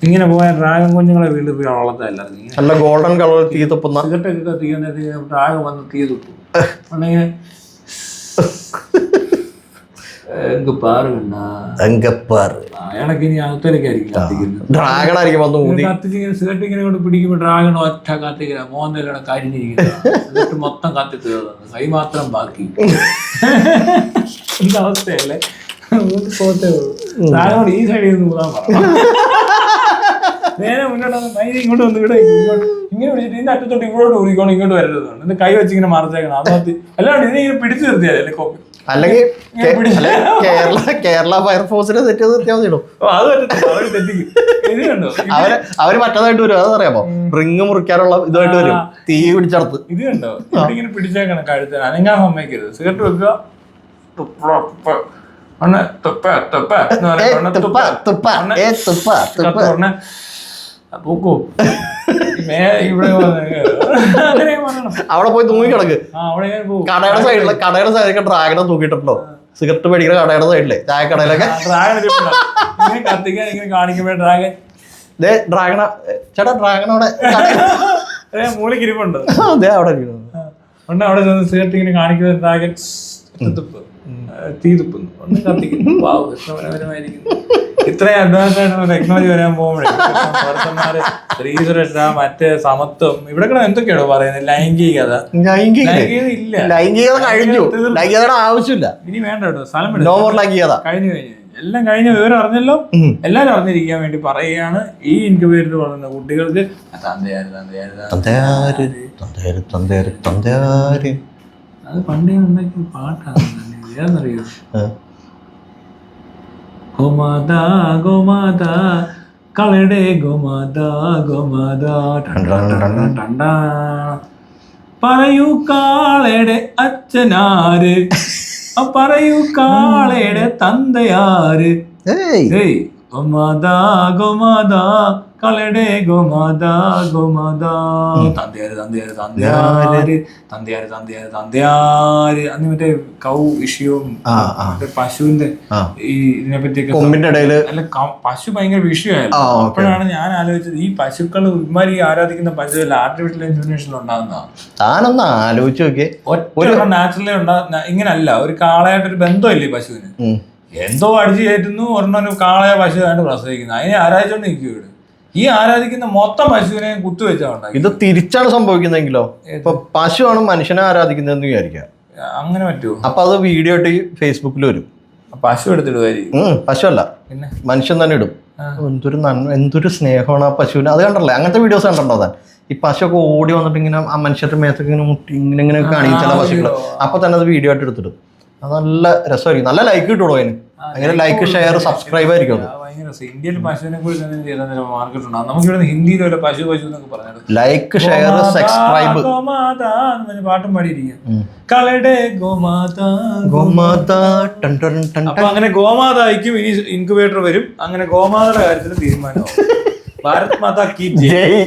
ഇങ്ങനെ പോയ ഡ്രാഗൺ കുഞ്ഞുങ്ങളെ വീട്ടിൽ പോയി വളർത്തല്ല. നല്ല ഗോൾഡൻ കളർ തീ തുപ്പുന്ന സിഗരറ്റൊക്കെ കത്തിക്കുന്ന ഡ്രാഗൺ വന്ന് തീ തുപ്പും. ഉണ്ടെങ്കിൽ അയാളൊക്കെ ഇനി അകത്തേക്കായിരിക്കും കത്തിക്കുന്നത്. സിഗരറ്റ് ഇങ്ങനെ കൊണ്ട് പിടിക്കുമ്പോ ഡ്രാഗൺ ഒറ്റ കത്തിക്കില്ല. മോന്തലാണ് കരിഞ്ഞിരിക്കുന്നത്. മൊത്തം കത്തി തീർന്നു. കൈ മാത്രം ബാക്കി. എന്താ അവസ്ഥയല്ലേ? പോത്തേ ഉള്ളൂ. ഡ്രാഗണോട് ഈ സൈഡിൽ നിന്ന് കൂടാൻ പറഞ്ഞു. നേരെ മുന്നോട്ട് മൈരി ഇങ്ങോട്ട് വന്ന് ഇവിടെ ഇങ്ങനെ വിളിച്ചിട്ട് ഇതിന്റെ അറ്റത്തോട്ട് ഇങ്ങോട്ട് ഊരിക്കോണം, ഇങ്ങോട്ട് വരരുതാണ്. ഇത് കൈ വെച്ച് ഇങ്ങനെ മറച്ചേക്കണം. അതോട്ട് അല്ലാണ്ട് ഇതിനെ ഇങ്ങനെ പിടിച്ചു നിർത്തിയാലേ കോപ്പി. അല്ലെങ്കിൽ കേരള ഫയർഫോഴ്സിനെ തെറ്റി നിർത്തിയാൽ മതിയോ? അവര് മറ്റേതായിട്ട് വരും. അതറിയാമോ? റിങ് മുറിക്കാനുള്ള ഇതുമായിട്ട് വരും. തീ പിടിച്ചടത്ത് ഇത് കണ്ടോ? ഇങ്ങനെ പിടിച്ചേക്കണം കഴുത്ത്. അനങ്ങാൻ സമ്മതിക്കരുത്. സിഗരറ്റ് വെക്കുക. അവിടെ പോയി തൂങ്ങി കിടക്ക്. കടയുടെ സൈഡിലൊക്കെ ഡ്രാഗനെ തൂക്കിയിട്ടുണ്ടോ? സിഗരറ്റ് മേടിക്കുന്ന കടയുടെ സൈഡിലെ ചായക്കടയിലൊക്കെ കാണിക്കുമ്പോ ഡ്രാഗൺ ഡ്രാഗണ ചേട്ടാ ഡ്രാഗണോടെ മൂളിക്കിരിപ്പുണ്ട്. അതെ അവിടെ അവിടെ ചെന്ന് സിഗരറ്റ് ഇങ്ങനെ കാണിക്കുന്ന ഡ്രാഗൺ തീ തുപ്പുന്നു. ഒന്ന് കത്തിക്കുന്നു. ഇത്രയും അഡ്വാൻസ് ആയിട്ടുള്ള ടെക്നോളജി വരാൻ പോകുമ്പോഴേ സ്ത്രീ സുരക്ഷ, മറ്റേ സമത്വം, ഇവിടെ എന്തൊക്കെയാണോ പറയുന്നത്? ലൈംഗികത ഇല്ല. ലൈംഗികത കഴിഞ്ഞു. ലൈംഗികതയുടെ ആവശ്യമില്ല. ഇനി വേണ്ട കേട്ടോ. സ്ഥലം കഴിഞ്ഞു. എല്ലാം കഴിഞ്ഞ വിവരം അറിഞ്ഞല്ലോ. എല്ലാരും അറിഞ്ഞിരിക്കാൻ വേണ്ടി പറയുകയാണ്. ഈ ഇൻക്യുബേറ്റർ വളർന്ന കുട്ടികൾക്ക് അത് പണ്ടേ ഉണ്ടാക്കിയ പാട്ടാണ്. ഏതെന്നറിയോ? ഗോമാതാ ഗോമാതാ കളടെ ഗോമാതാ ഗോമാതാ പറയൂ കാളയുടെ അച്ഛനാര്, പറയൂ കാളയുടെ തന്തയാര്. ഗോമാതാ ഗോമാതാ കളടെ ഗോമാതാ ഗോമാതാ തന്തയാര് തന്തയാര് തന്തയാര് തന്തയാര് തന്തയാര് തന്തയാര്. അന്ന് മറ്റേ കൗ വിഷയവും പശുവിന്റെ ഈ ഇതിനെപ്പറ്റിയൊക്കെ. അല്ല, പശു ഭയങ്കര വിഷയമായിരുന്നു. അപ്പോഴാണ് ഞാൻ ആലോചിച്ചത് ഈ പശുക്കൾ ഇമാരി ആരാധിക്കുന്ന പശു ആർട്ടിഫിഷ്യൽ ഇൻസെമിനേഷനിൽ ഉണ്ടാകുന്നതാണ്. താനൊന്ന് ആലോചിച്ച് നോക്കിയേ. ഒറ്റ നാച്ചുറലി ഇങ്ങനല്ല. ഒരു കാളയായിട്ടൊരു ബന്ധമില്ലേ പശുവിന്? എന്തോ അടിച്ചു കയറ്റുന്നു. ഒരെണ്ണം കാളയെ പശുവായിട്ട് പ്രസവിക്കുന്നു. അതിനെ ആരാധിച്ചോണ്ട് നിൽക്കുകയാണ്. ഈ ആരാധിക്കുന്ന മൊത്തം പശുവിനെ കുത്തുവെച്ചാണ്. ഇത് തിരിച്ചാണ് സംഭവിക്കുന്നതെങ്കിലോ? ഇപ്പൊ പശുവാണ് മനുഷ്യനെ ആരാധിക്കുന്നതെന്ന് വിചാരിക്കാം. അങ്ങനെ പറ്റുമോ? അപ്പൊ അത് വീഡിയോ ആയിട്ട് ഫേസ്ബുക്കിൽ വരും. പശു എടുത്തിടുമായിരിക്കും. പശു അല്ല, പിന്നെ മനുഷ്യൻ തന്നെ ഇടും. എന്തൊരു എന്തൊരു സ്നേഹമാണ് ആ പശുവിന്. അത് കണ്ടല്ലേ, അങ്ങനത്തെ വീഡിയോസ് കണ്ടോ താൻ? ഈ പശുവൊക്കെ ഓടി വന്നിട്ട് ഇങ്ങനെ ആ മനുഷ്യരുടെ മേത്തൊക്കെ ഇങ്ങനെ മുട്ടി ഇങ്ങനെ കാണിക്കും ചില പശുക്കള്. അപ്പൊ തന്നെ അത് വീഡിയോ ആയിട്ട് എടുത്തിടും. അത് നല്ല രസമായിരിക്കും, നല്ല ലൈക്ക് കിട്ടുള്ളൂ അതിന്. അങ്ങനെ ലൈക്ക് ഷെയർ സബ്സ്ക്രൈബ് ആയിരിക്കും അത്. ഇന്ത്യയിൽ പശുവിനെ കുറിച്ച് മാർക്കറ്റ് ഉണ്ടാകും. നമുക്കിവിടെ ഹിന്ദിയിലോ പശു പശു എന്നൊക്കെ പറഞ്ഞത് ലൈക്ക് ഷെയർ സബ്സ്ക്രൈബ് പാട്ടും പാടിയിരിക്കുക. കളയുടെ ഗോമാത ഗോമാത. അപ്പൊ അങ്ങനെ ഗോമാതായിക്കും ഇനി ഇൻക്യുബേറ്റർ വരും. അങ്ങനെ ഗോമാതയുടെ കാര്യത്തിൽ തീരുമാനമാവും. ഭാരത് മാതാ കി ജയ്.